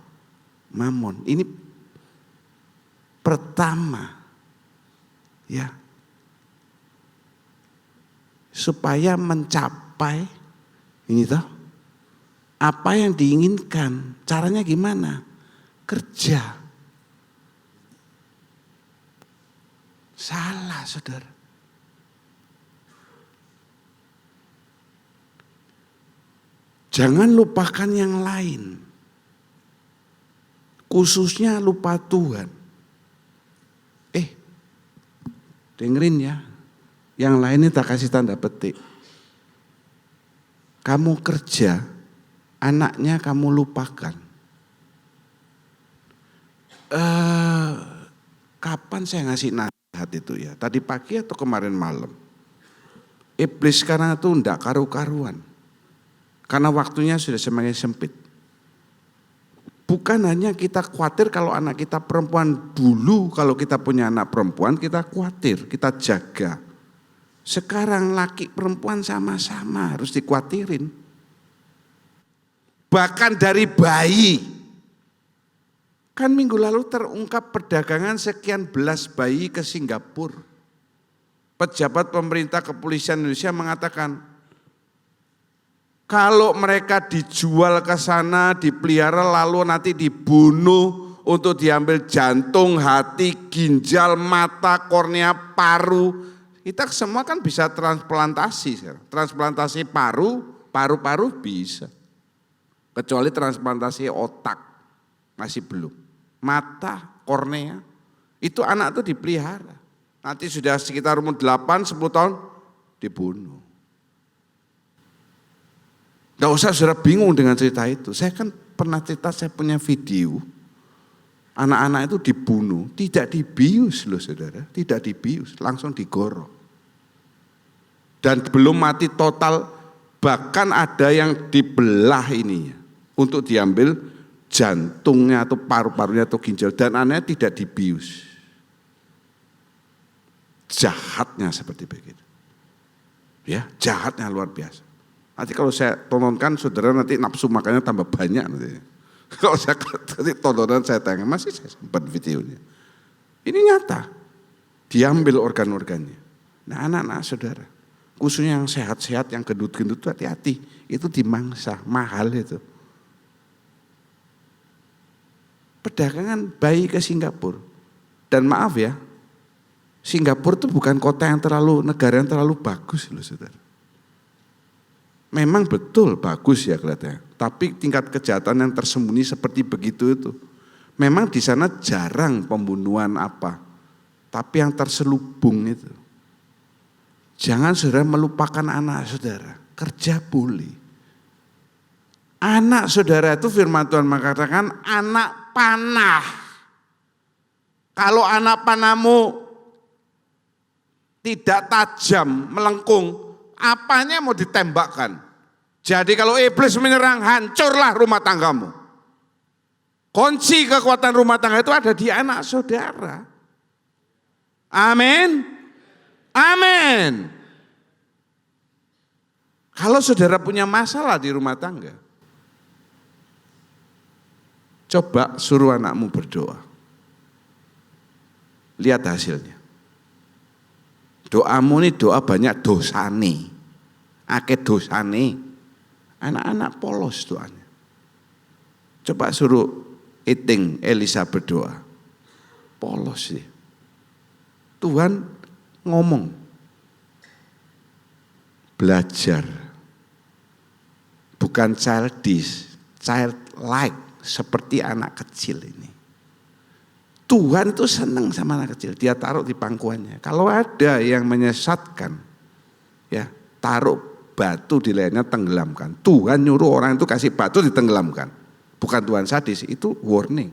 Mamon. Ini pertama, ya, supaya mencapai ini toh apa yang diinginkan. Caranya gimana? Kerja. Salah, saudara. Jangan lupakan yang lain. Khususnya lupa Tuhan. Dengerin ya. Yang lainnya tak kasih tanda petik. Kamu kerja, anaknya kamu lupakan. Kapan saya ngasih nasihat itu ya? Tadi pagi atau kemarin malam? Iblis sekarang itu enggak karu-karuan. Karena waktunya sudah semakin sempit. Bukan hanya kita khawatir kalau anak kita perempuan, dulu kalau kita punya anak perempuan kita khawatir, kita jaga. Sekarang laki perempuan sama-sama harus dikhawatirin. Bahkan dari bayi. Kan minggu lalu terungkap perdagangan sekian belas bayi ke Singapura. Pejabat pemerintah kepolisian Indonesia mengatakan, kalau mereka dijual ke sana, dipelihara lalu nanti dibunuh untuk diambil jantung, hati, ginjal, mata, kornea, paru. Kita semua kan bisa transplantasi. Transplantasi paru-paru bisa. Kecuali transplantasi otak, masih belum. Mata, kornea, itu anak itu dipelihara. Nanti sudah sekitar umur 8-10 tahun dibunuh. Gak usah saudara bingung dengan cerita itu. Saya kan pernah cerita, saya punya video. Anak-anak itu dibunuh, tidak dibius loh saudara. Tidak dibius, langsung digorok. Dan belum mati total, bahkan ada yang dibelah ini. Untuk diambil jantungnya atau paru-parunya atau ginjal. Dan anaknya tidak dibius. Jahatnya seperti begitu. Ya, jahatnya luar biasa. Nanti kalau saya tontonkan, saudara nanti nafsu makannya tambah banyak nanti. Kalau saya nanti tontonan saya tanya, masih saya simpan videonya. Ini nyata, diambil organ-organnya. Nah anak-anak saudara, khususnya yang sehat-sehat, yang gendut-gendut, hati-hati. Itu dimangsa, mahal itu. Perdagangan bayi ke Singapura. Dan maaf ya, Singapura itu bukan kota yang negara yang terlalu bagus loh saudara. Memang betul bagus ya kelihatannya, tapi tingkat kejahatan yang tersembunyi seperti begitu itu. Memang di sana jarang pembunuhan apa, tapi yang terselubung itu. Jangan saudara melupakan anak saudara, kerja boleh. Anak saudara itu firman Tuhan mengatakan anak panah. Kalau anak panahmu tidak tajam, melengkung, apanya mau ditembakkan? Jadi kalau iblis menyerang, hancurlah rumah tanggamu. Kunci kekuatan rumah tangga itu ada di anak saudara. Amin. Amin. Kalau saudara punya masalah di rumah tangga, coba suruh anakmu berdoa. Lihat hasilnya. Doamu ini doa banyak dosane. Akeh dosane. Anak-anak polos doanya. Coba suruh Elisa berdoa. Polos sih. Tuhan ngomong. Belajar. Bukan childish, childlike seperti anak kecil ini. Tuhan itu senang sama anak kecil, dia taruh di pangkuannya. Kalau ada yang menyesatkan, ya taruh batu di lehernya, tenggelamkan. Tuhan nyuruh orang itu kasih batu ditenggelamkan. Bukan Tuhan sadis, itu warning.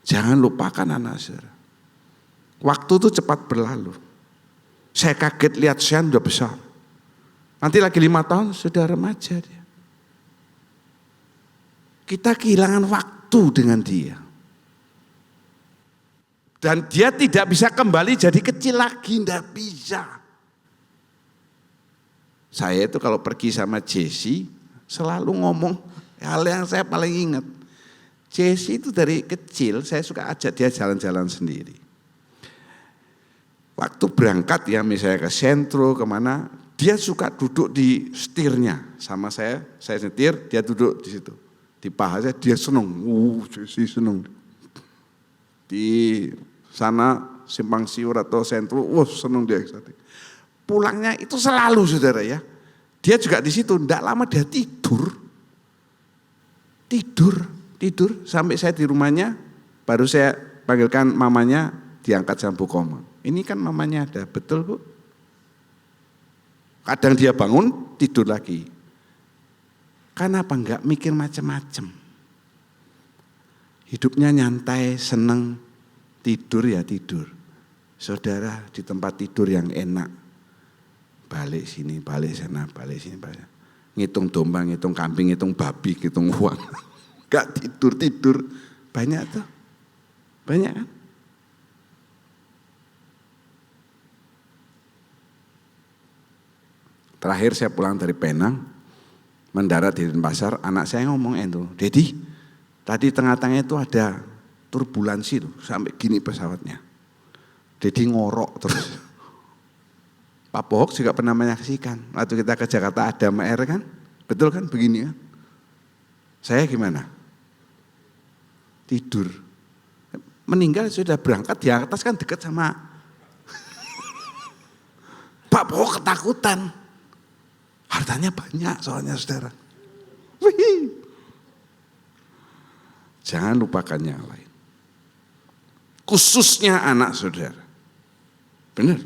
Jangan lupakan anak saudara. Waktu itu cepat berlalu. Saya kaget lihat Sean udah besar. Nanti lagi 5 tahun sudah remaja dia. kita kehilangan waktu dengan dia. Dan dia tidak bisa kembali jadi kecil lagi, tidak bisa. Saya itu kalau pergi sama Jesse selalu ngomong hal yang saya paling ingat. Jesse itu dari kecil saya suka ajak dia jalan-jalan sendiri. Waktu berangkat ya misalnya ke sentro kemana, dia suka duduk di setirnya sama saya setir, dia duduk di situ. Di paha saya, dia seneng, Jesse seneng. Di sana Simpang Siur atau sentro, seneng dia. Pulangnya itu selalu saudara ya. Dia juga di situ, tidak lama dia tidur sampai saya di rumahnya, baru saya panggilkan mamanya, diangkat sama Bu Koma. Ini kan mamanya ada, betul Bu? Kadang dia bangun, tidur lagi. Kenapa enggak mikir macam-macam? Hidupnya nyantai, seneng, tidur ya tidur. Saudara di tempat tidur yang enak, balik sini, balik sana, balik sini, balik sana. Ngitung domba, ngitung kambing, ngitung babi, ngitung uang. Enggak tidur, banyak tuh, banyak kan? Terakhir saya pulang dari Penang, mendarat di Denpasar, anak saya ngomong itu, Dedi, tadi tengah-tengah itu ada turbulensi tuh, sampai gini pesawatnya. Dedi ngorok terus. Pak Bohok juga pernah menyaksikan, waktu kita ke Jakarta ada MR kan, betul kan begini kan? Saya gimana? Tidur. Meninggal sudah berangkat di atas kan dekat sama Pak Bohok ketakutan. Hartanya banyak soalnya saudara. Wih. Jangan lupakan yang lain. Khususnya anak saudara. Benar.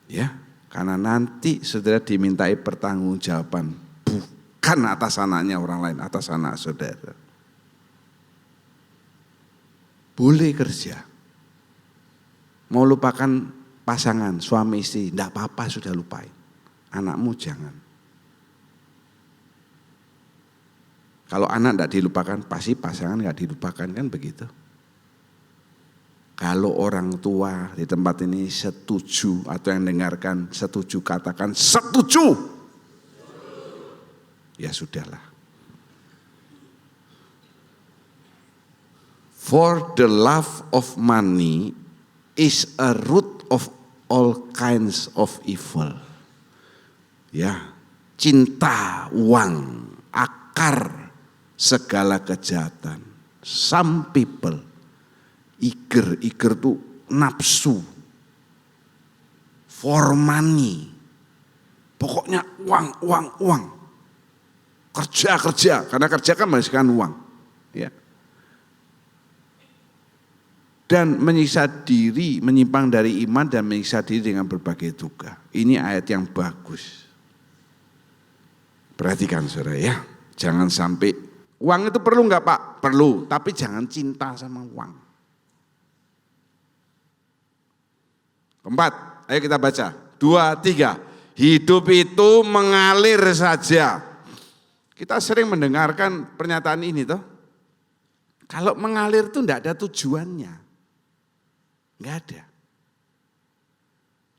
Ya, karena nanti saudara dimintai pertanggungjawaban. Bukan atas anaknya orang lain, atas anak saudara. Boleh kerja. Mau lupakan pasangan, suami istri, enggak apa-apa sudah lupain. Anakmu jangan. Kalau anak tidak dilupakan, pasti pasangan nggak dilupakan kan begitu. Kalau orang tua di tempat ini setuju atau yang dengarkan setuju, katakan setuju. Ya sudahlah. For the love of money is a root of all kinds of evil. Ya, cinta uang, akar segala kejahatan. Some people, iger itu nafsu, for money. Pokoknya uang. Kerja, karena kerja kan menghasilkan uang. Ya. Dan menyiksa diri, menyimpang dari iman dan menyiksa diri dengan berbagai duka. Ini ayat yang bagus. Perhatikan saudara ya, jangan sampai uang itu perlu enggak Pak? Perlu, tapi jangan cinta sama uang. Keempat, ayo kita baca. 2, 3, hidup itu mengalir saja. Kita sering mendengarkan pernyataan ini toh. Kalau mengalir itu enggak ada tujuannya. Enggak ada.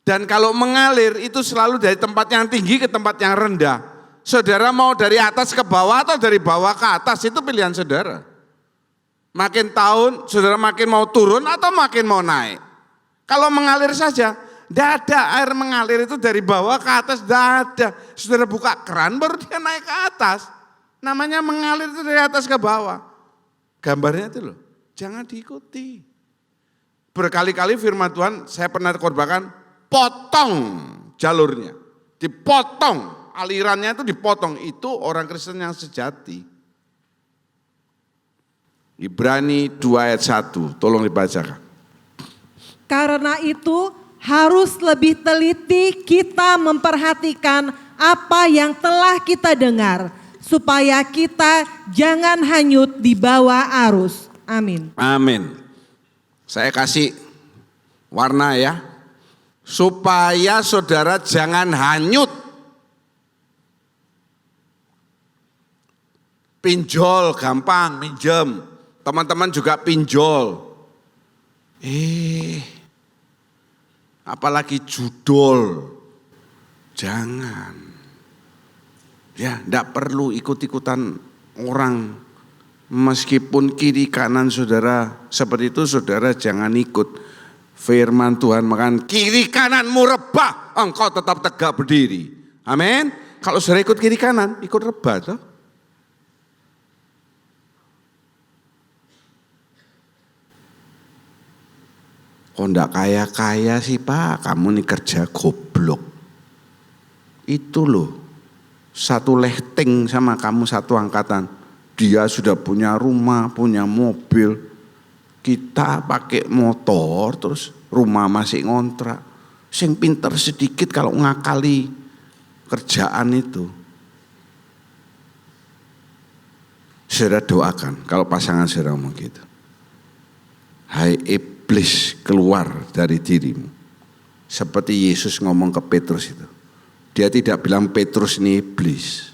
Dan kalau mengalir itu selalu dari tempat yang tinggi ke tempat yang rendah. Saudara mau dari atas ke bawah atau dari bawah ke atas, itu pilihan saudara. Makin tahun saudara makin mau turun atau makin mau naik. Kalau mengalir saja, tidak ada air mengalir itu dari bawah ke atas, tidak ada. Saudara buka keran baru dia naik ke atas. Namanya mengalir itu dari atas ke bawah. Gambarnya itu loh, jangan diikuti. Berkali-kali firman Tuhan saya pernah korbankan, potong jalurnya, dipotong. Alirannya itu dipotong, itu orang Kristen yang sejati. Ibrani 2 ayat 1, tolong dibacakan. Karena itu harus lebih teliti kita memperhatikan apa yang telah kita dengar, supaya kita jangan hanyut di bawah arus. Amin. Amin. Saya kasih warna ya, supaya saudara jangan hanyut. Pinjol gampang, minjem. Teman-teman juga pinjol. Apalagi judol. Jangan. Ya, enggak perlu ikut-ikutan orang. Meskipun kiri kanan saudara seperti itu, saudara jangan ikut. Firman Tuhan makan kiri kananmu rebah, engkau tetap tegak berdiri. Amin. Kalau saudara ikut kiri kanan, ikut rebah toh. Kok enggak kaya-kaya sih Pak, kamu nih kerja goblok. Itu loh, satu lehting sama kamu satu angkatan. Dia sudah punya rumah, punya mobil. Kita pakai motor, terus rumah masih ngontrak. Sing pinter sedikit kalau ngakali kerjaan itu. Saudara doakan kalau pasangan saudara ngomong gitu. Hai iblis, keluar dari dirimu. Seperti Yesus ngomong ke Petrus itu. Dia tidak bilang Petrus ini iblis.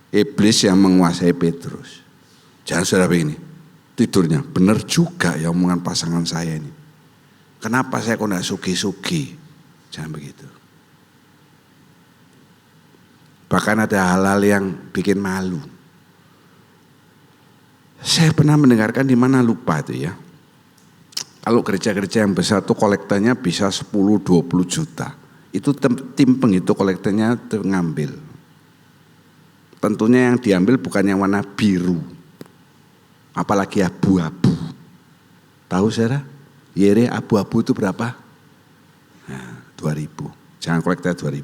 Iblis yang menguasai Petrus. Jangan saudara begini. Tidurnya, benar juga ya omongan pasangan saya ini. Kenapa saya kok enggak sugi-sugi? Jangan begitu. Bahkan ada hal-hal yang bikin malu. Saya pernah mendengarkan di mana lupa itu ya. Kalau gereja-gereja yang besar tuh kolektanya bisa 10-20 juta. Itu tim penghitung kolektanya ngambil. Tentunya yang diambil bukan yang warna biru. Apalagi abu-abu. Tahu saudara? Yere abu-abu itu berapa? Nah, 2.000. Jangan koleknya 2.000.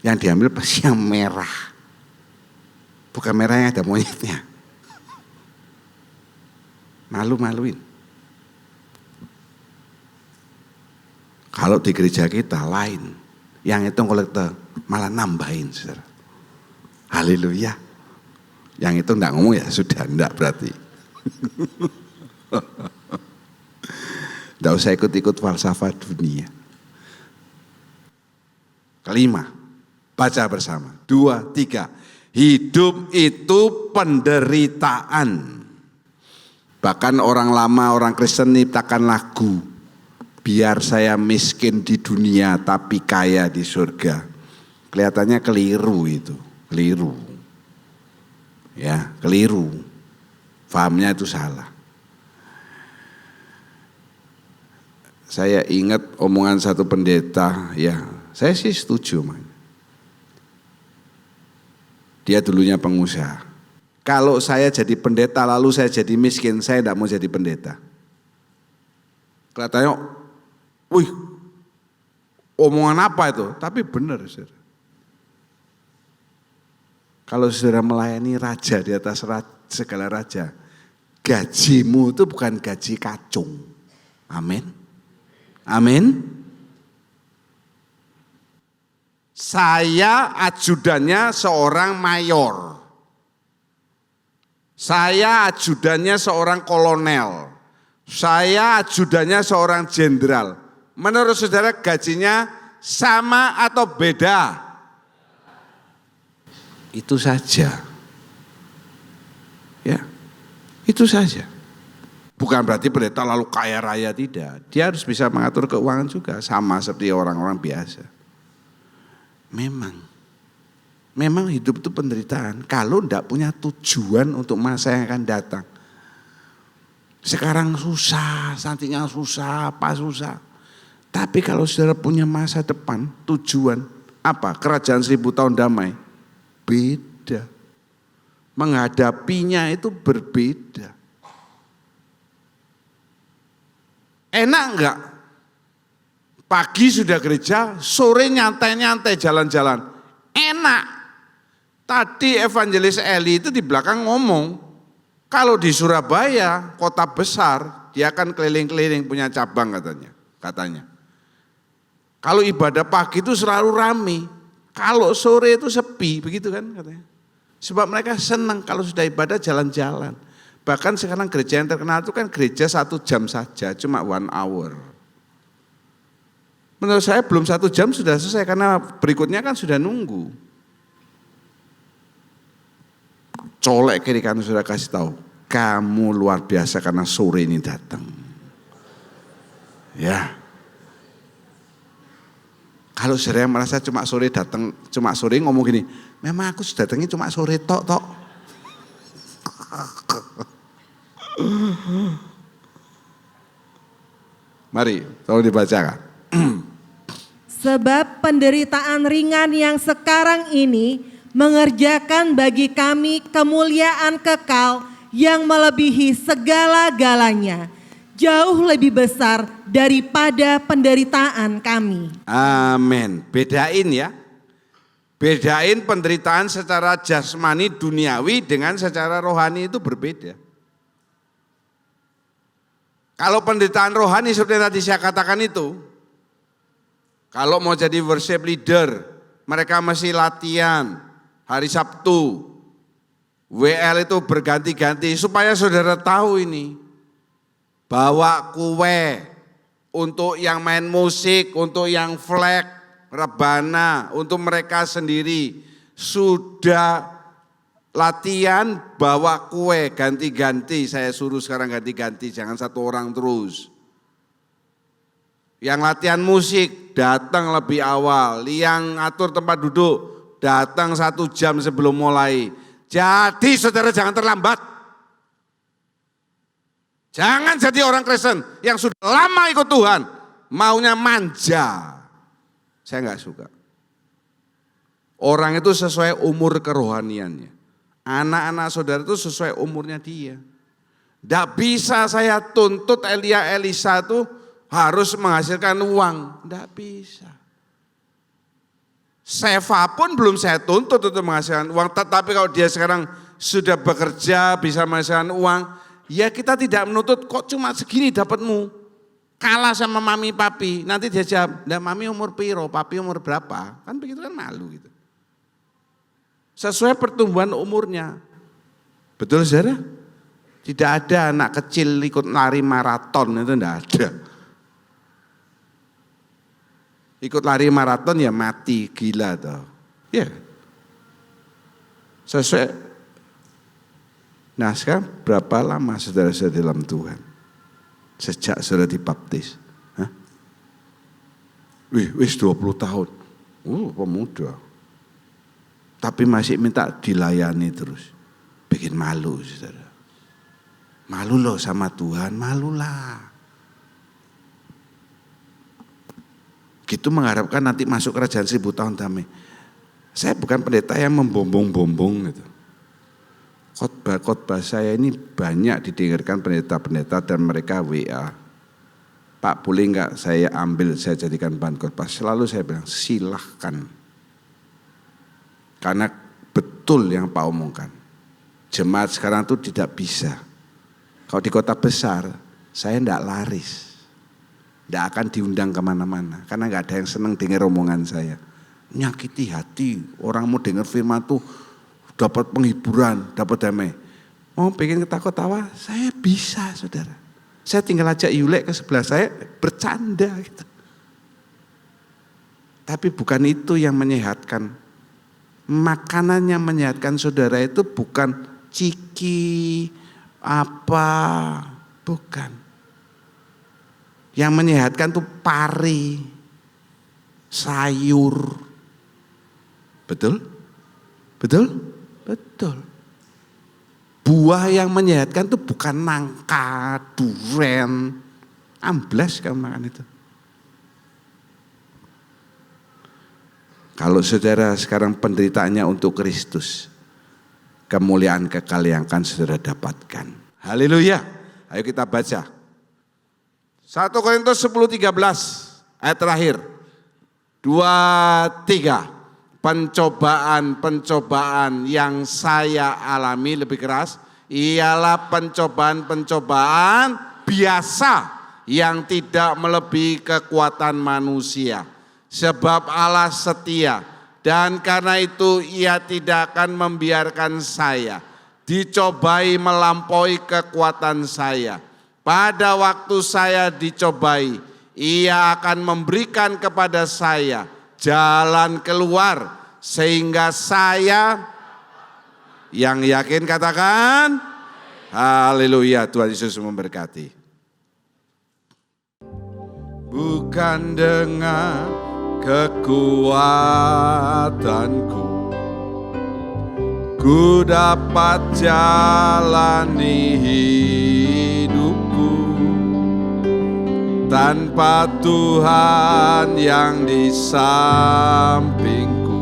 Yang diambil pasti yang merah. Bukan merah yang ada monyetnya. Malu-maluin. Kalau di gereja kita lain. Yang itu kolektor malah nambahin saudara. Haleluya. Yang itu enggak ngomong ya sudah enggak berarti. Enggak usah ikut-ikut falsafah dunia. Kelima, baca bersama. 2, 3. Hidup itu penderitaan. Bahkan orang lama, orang Kristen nyiptakan lagu. Biar saya miskin di dunia tapi kaya di surga. Kelihatannya keliru itu, keliru. Ya, keliru. Fahamnya itu salah. Saya ingat omongan satu pendeta, ya, saya sih setuju, man. Dia dulunya pengusaha. Kalau saya jadi pendeta lalu saya jadi miskin, saya tidak mau jadi pendeta. Kelihatannya, wih, omongan apa itu? Tapi benar, saudara. Kalau saudara melayani raja di atas segala raja, gajimu itu bukan gaji kacung. Amin. Amin. Saya ajudannya seorang mayor. Saya ajudannya seorang kolonel. Saya ajudannya seorang jenderal. Menurut saudara gajinya sama atau beda? Itu saja. Ya. Itu saja. Bukan berarti pendeta lalu kaya raya, tidak. Dia harus bisa mengatur keuangan juga sama seperti orang-orang biasa. Memang hidup itu penderitaan kalau tidak punya tujuan untuk masa yang akan datang. Sekarang susah, nantinya susah, apa susah. Tapi kalau saudara punya masa depan, tujuan apa? Kerajaan 1000 tahun damai. Beda. Menghadapinya itu berbeda. Enak enggak? Pagi sudah gereja, sore nyantai-nyantai jalan-jalan. Enak. Tadi evangelis Eli itu di belakang ngomong, kalau di Surabaya, kota besar, dia akan keliling-keliling punya cabang katanya. Kalau ibadah pagi itu selalu ramai. Kalau sore itu sepi, begitu kan katanya. Sebab mereka senang kalau sudah ibadah jalan-jalan. Bahkan sekarang gereja yang terkenal itu kan gereja 1 jam saja, cuma 1 hour. Menurut saya belum 1 jam sudah selesai karena berikutnya kan sudah nunggu. colek kiri kanan saudara kasih tahu, kamu luar biasa karena sore ini datang. Ya. Kalau saudara merasa cuma sore datang, cuma sore ngomong gini, memang aku sudah datangnya cuma sore tok. Mari, tolong dibacakan. Sebab penderitaan ringan yang sekarang ini mengerjakan bagi kami kemuliaan kekal yang melebihi segala-galanya, jauh lebih besar daripada penderitaan kami. Amin. Bedain ya. Bedain penderitaan secara jasmani duniawi dengan secara rohani itu berbeda. Kalau penderitaan rohani seperti yang tadi saya katakan itu, kalau mau jadi worship leader, mereka mesti latihan hari Sabtu. WL itu berganti-ganti supaya saudara tahu ini. Bawa kue untuk yang main musik, untuk yang flag, rebana, untuk mereka sendiri. Sudah latihan bawa kue ganti-ganti, saya suruh sekarang ganti-ganti, jangan satu orang terus. Yang latihan musik datang lebih awal, yang atur tempat duduk datang 1 jam sebelum mulai. Jadi saudara jangan terlambat. Jangan jadi orang Kristen yang sudah lama ikut Tuhan, maunya manja. Saya enggak suka. Orang itu sesuai umur kerohaniannya. Anak-anak saudara itu sesuai umurnya dia. Tidak bisa saya tuntut Elia Elisa itu harus menghasilkan uang. Tidak bisa. Seva pun belum saya tuntut untuk menghasilkan uang. Tetapi kalau dia sekarang sudah bekerja bisa menghasilkan uang, ya kita tidak menuntut kok cuma segini dapatmu. Kalah sama mami papi. Nanti dia jawab, nah mami umur piro, papi umur berapa. Kan begitu kan malu gitu. Sesuai pertumbuhan umurnya. Betul saudara? Tidak ada anak kecil ikut lari maraton, itu tidak ada. Ikut lari maraton ya mati, gila toh. Ya. Sesuai. Nah sekarang berapa lama saudara-saudara dalam Tuhan? Sejak saudara dibaptis. Hah? Wis 20 tahun. Pemuda. Tapi masih minta dilayani terus. Bikin malu saudara. Malu loh sama Tuhan, malulah. Gitu mengharapkan nanti masuk kerajaan 1000 tahun damai. Saya bukan pendeta yang membombong-bombong gitu. Khotbah-khotbah saya ini banyak didengarkan pendeta-pendeta dan mereka WA. Pak boleh enggak saya ambil, saya jadikan bahan khotbah. Selalu saya bilang silahkan. Karena betul yang Pak omongkan. Jemaat sekarang itu tidak bisa. Kalau di kota besar, saya tidak laris. Tidak akan diundang kemana-mana. Karena nggak ada yang senang dengar omongan saya. Nyakiti hati, orang mau dengar firman tuh dapat penghiburan, dapat damai. Mau pengen ketawa-tawa, saya bisa saudara. Saya tinggal ajak Yulek ke sebelah saya, bercanda gitu. Tapi bukan itu yang menyehatkan. Makanan yang menyehatkan saudara itu bukan ciki, apa, bukan. Yang menyehatkan itu pari, sayur. Betul? Betul? Betul. Buah yang menyehatkan itu bukan nangka, duren, amblas kamu makan itu. Kalau saudara sekarang penderitaannya untuk Kristus, kemuliaan kekal yang akan saudara dapatkan. Haleluya. Ayo kita baca. 1 Korintus 10:13 ayat terakhir. 2, 3. Pencobaan-pencobaan yang saya alami lebih keras ialah pencobaan-pencobaan biasa yang tidak melebihi kekuatan manusia. Sebab Allah setia dan karena itu ia tidak akan membiarkan saya dicobai melampaui kekuatan saya. Pada waktu saya dicobai, ia akan memberikan kepada saya jalan keluar sehingga saya Yang yakin katakan haleluya. Tuhan Yesus memberkati. Bukan dengan kekuatanku ku dapat jalani hidupku, tanpa Tuhan yang di sampingku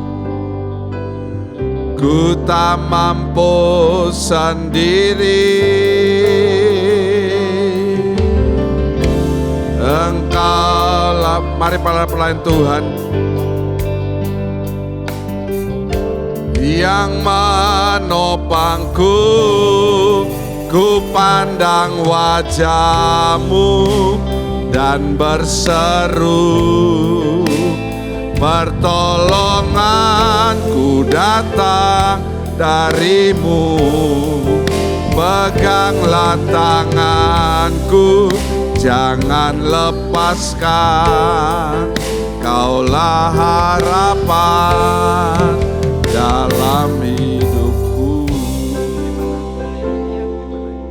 ku tak mampu sendiri. Engkaulah, mari para pelayan Tuhan, yang menopangku, ku pandang wajah-Mu dan berseru, pertolonganku datang dari-Mu. Peganglah tanganku, jangan lepaskan, Kaulah harapan dalam hidupku.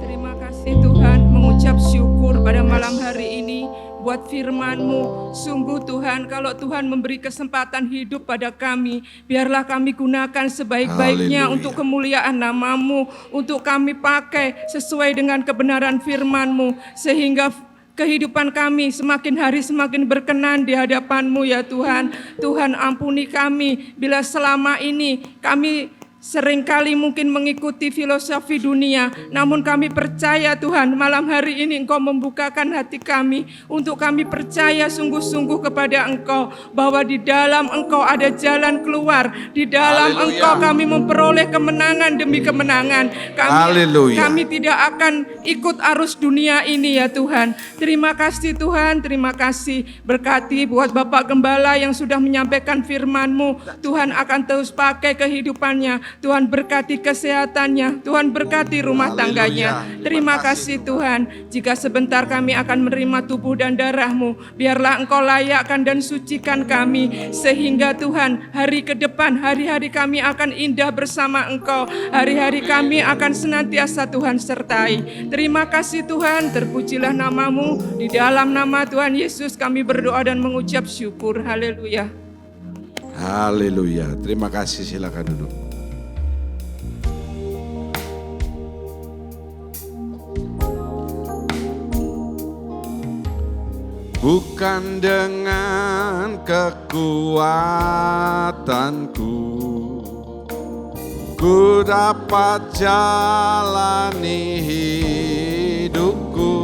Terima kasih Tuhan, mengucap syukur pada malam hari ini buat firman-Mu. Sungguh Tuhan, kalau Tuhan memberi kesempatan hidup pada kami, biarlah kami gunakan sebaik-baiknya untuk kemuliaan nama-Mu, untuk kami pakai sesuai dengan kebenaran firman-Mu, sehingga kehidupan kami semakin hari semakin berkenan di hadapan-Mu ya Tuhan. Tuhan ampuni kami bila selama ini kami seringkali mungkin mengikuti filosofi dunia, namun kami percaya Tuhan, malam hari ini Engkau membukakan hati kami untuk kami percaya sungguh-sungguh kepada Engkau, bahwa di dalam Engkau ada jalan keluar, di dalam Engkau kami memperoleh kemenangan demi kemenangan. Kami tidak akan ikut arus dunia ini ya Tuhan. Terima kasih Tuhan, terima kasih. Berkati buat Bapak Gembala yang sudah menyampaikan firman-Mu, Tuhan akan terus pakai kehidupannya. Tuhan berkati kesehatannya, Tuhan berkati rumah tangganya. Terima kasih Tuhan. Jika sebentar kami akan menerima tubuh dan darah-Mu, biarlah Engkau layakkan dan sucikan kami, sehingga Tuhan hari ke depan, hari-hari kami akan indah bersama Engkau. Hari-hari kami akan senantiasa Tuhan sertai. Terima kasih Tuhan, terpujilah nama-Mu. Di dalam nama Tuhan Yesus kami berdoa dan mengucap syukur. Haleluya. Haleluya. Terima kasih, silakan duduk. Bukan dengan kekuatanku ku dapat jalani hidupku,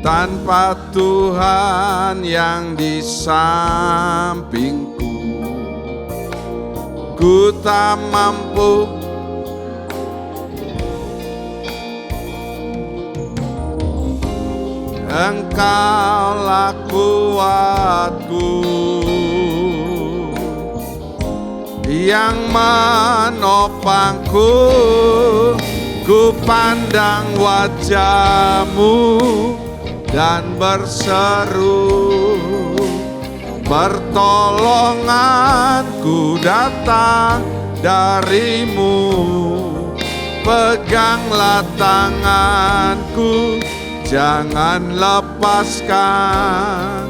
tanpa Tuhan yang di sampingku ku tak mampu. Engkaulah kuatku, yang menopangku, ku pandang wajah-Mu dan berseru, pertolonganku datang dari-Mu. Peganglah tanganku, jangan lepaskan,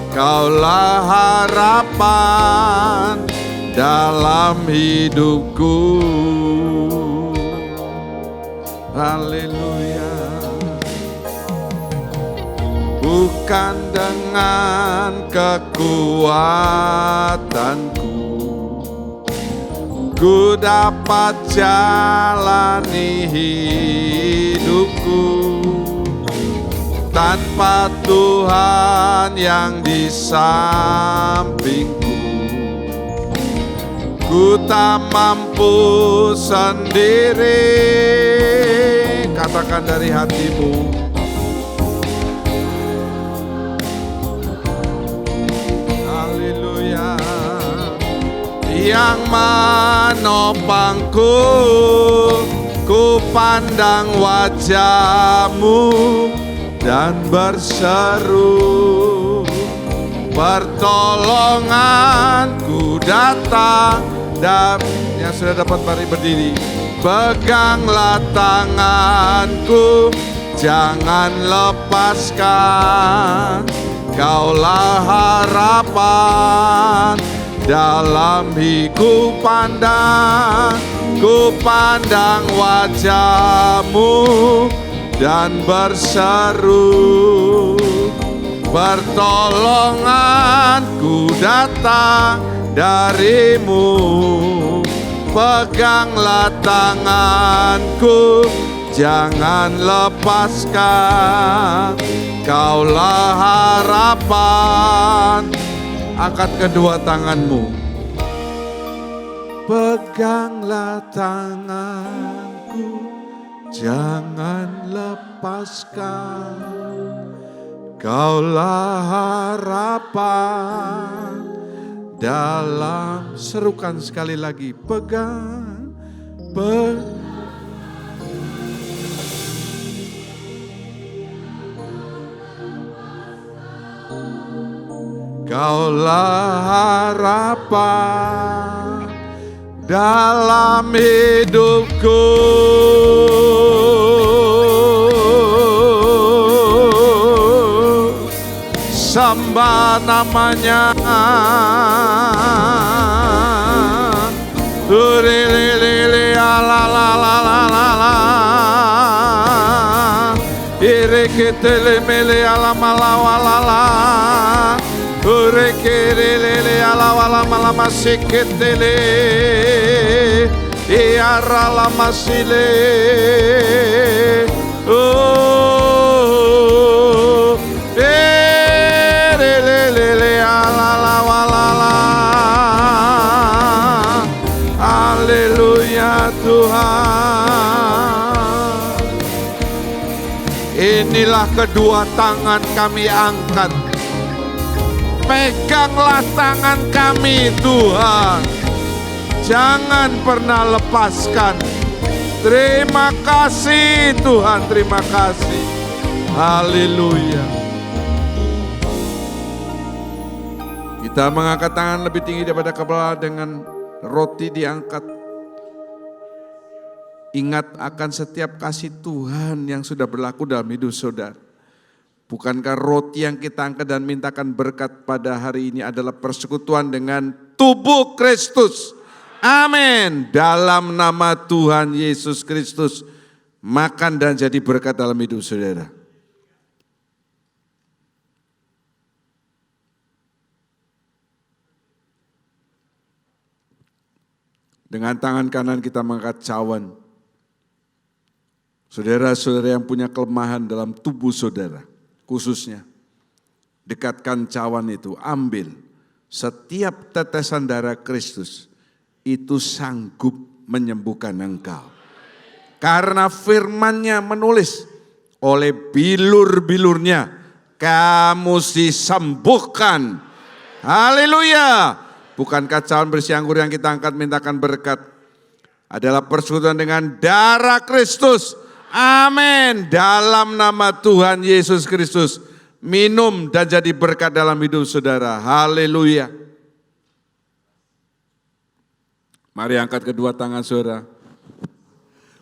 Kaulah harapan dalam hidupku. Haleluya. Bukan dengan kekuatanku ku dapat jalani hidupku, tanpa Tuhan yang di sampingku ku tak mampu sendiri. Katakan dari hatimu. Haleluya. Yang menopangku, ku pandang wajah-Mu dan berseru, pertolonganku datang yang sudah dapat mari berdiri. Peganglah tanganku, jangan lepaskan. Kaulah harapan dalam hidup pandang. Ku pandang wajahmu dan berseru, pertolonganku datang darimu. Peganglah tanganku, jangan lepaskan. Kaulah harapan. Angkat kedua tanganmu. Peganglah tanganku, jangan lepaskan. Kaulah harapan dalam, serukan sekali lagi, pegang, Kaulah harapan dalam hidupku. Sembah namanya. Lili ala la la la la la. Ireketele mele ala malawala. Urekelele ala wala malama seketele. Iara la masile. Oh, lele ala la wala la. Haleluya Tuhan. Inilah kedua tangan kami angkat. Peganglah tangan kami Tuhan. Jangan pernah lepaskan. Terima kasih Tuhan, terima kasih. Haleluya. Kita mengangkat tangan lebih tinggi daripada kepala dengan roti diangkat. Ingat akan setiap kasih Tuhan yang sudah berlaku dalam hidup saudara. Bukankah roti yang kita angkat dan mintakan berkat pada hari ini adalah persekutuan dengan tubuh Kristus. Amin. Dalam nama Tuhan Yesus Kristus, makan dan jadi berkat dalam hidup saudara. Dengan tangan kanan kita mengangkat cawan. Saudara-saudara yang punya kelemahan dalam tubuh saudara, khususnya dekatkan cawan itu, ambil setiap tetesan darah Kristus itu sanggup menyembuhkan engkau. Karena firman-Nya menulis, oleh bilur-bilurnya kamu disembuhkan. Haleluya. Bukankah cawan berisi anggur yang kita angkat mintakan berkat adalah persekutuan dengan darah Kristus. Amin. Dalam nama Tuhan Yesus Kristus, minum dan jadi berkat dalam hidup saudara. Haleluya. Mari angkat kedua tangan saudara.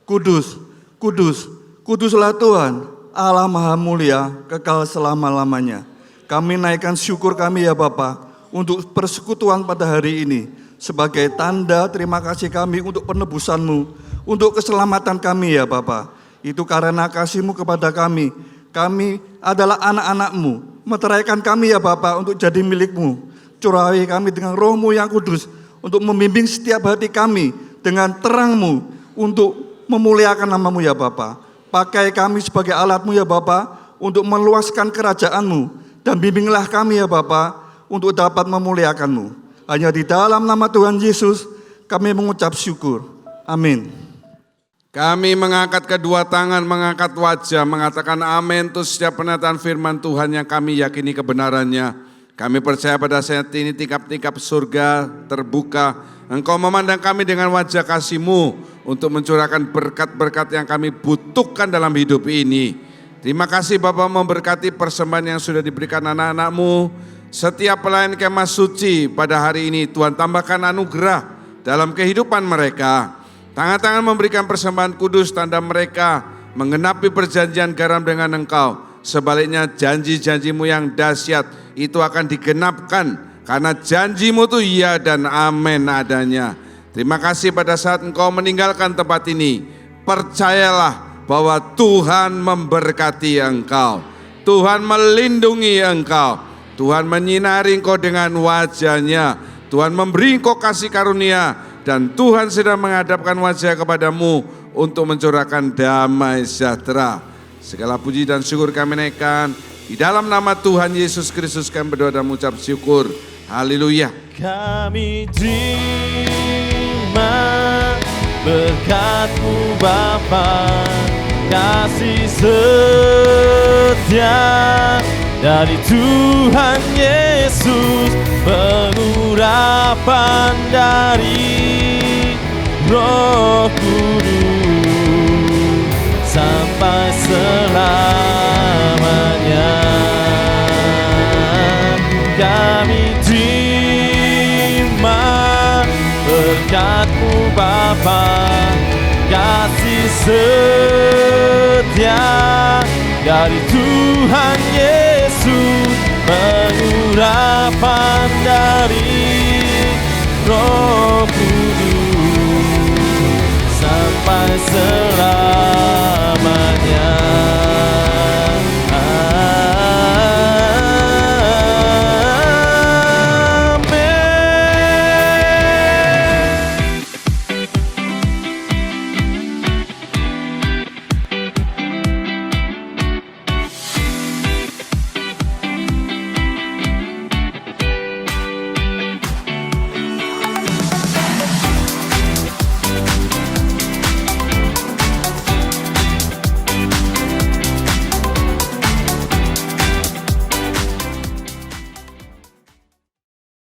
Kudus, kudus, kuduslah Tuhan, Allah Maha Mulia, kekal selama-lamanya. Kami naikkan syukur kami ya Bapa untuk persekutuan pada hari ini. Sebagai tanda terima kasih kami untuk penebusan-Mu, untuk keselamatan kami ya Bapa. Itu karena kasih-Mu kepada kami. Kami adalah anak-anak-Mu. Meteraikan kami ya Bapa untuk jadi milik-Mu. Curahi kami dengan Roh-Mu yang kudus untuk membimbing setiap hati kami dengan terang-Mu untuk memuliakan nama-Mu ya Bapa. Pakai kami sebagai alat-Mu ya Bapa untuk meluaskan kerajaan-Mu. Dan bimbinglah kami ya Bapa untuk dapat memuliakan-Mu. Hanya di dalam nama Tuhan Yesus kami mengucap syukur. Amin. Kami mengangkat kedua tangan, mengangkat wajah, mengatakan amin untuk setiap pernyataan firman Tuhan yang kami yakini kebenarannya. Kami percaya pada saat ini tingkap-tingkap surga terbuka. Engkau memandang kami dengan wajah kasih-Mu untuk mencurahkan berkat-berkat yang kami butuhkan dalam hidup ini. Terima kasih Bapa memberkati persembahan yang sudah diberikan anak-anak-Mu. Setiap pelayan kemah suci pada hari ini Tuhan tambahkan anugerah dalam kehidupan mereka. Tangan-tangan memberikan persembahan kudus tanda mereka menggenapi perjanjian garam dengan Engkau. Sebaliknya janji-janjimu yang dahsyat itu akan digenapkan karena janjimu itu ya dan amin adanya. Terima kasih pada saat Engkau meninggalkan tempat ini. Percayalah bahwa Tuhan memberkati engkau. Tuhan melindungi engkau. Tuhan menyinari engkau dengan wajah-Nya. Tuhan memberi engkau kasih karunia. Dan Tuhan sedang menghadapkan wajah kepadamu untuk mencurahkan damai sejahtera. Segala puji dan syukur kami naikkan. Di dalam nama Tuhan Yesus Kristus kami berdoa dan mengucap syukur. Haleluya. Kami terima berkat-Mu Bapa, kasih setia dari Tuhan Yesus, pengurapan dari Roh Kudus sampai selamanya. Kami terima berkat-Mu Bapa, kasih setia dari Tuhan Yesus, pengurapan dari Roh Kudus sampai selamanya.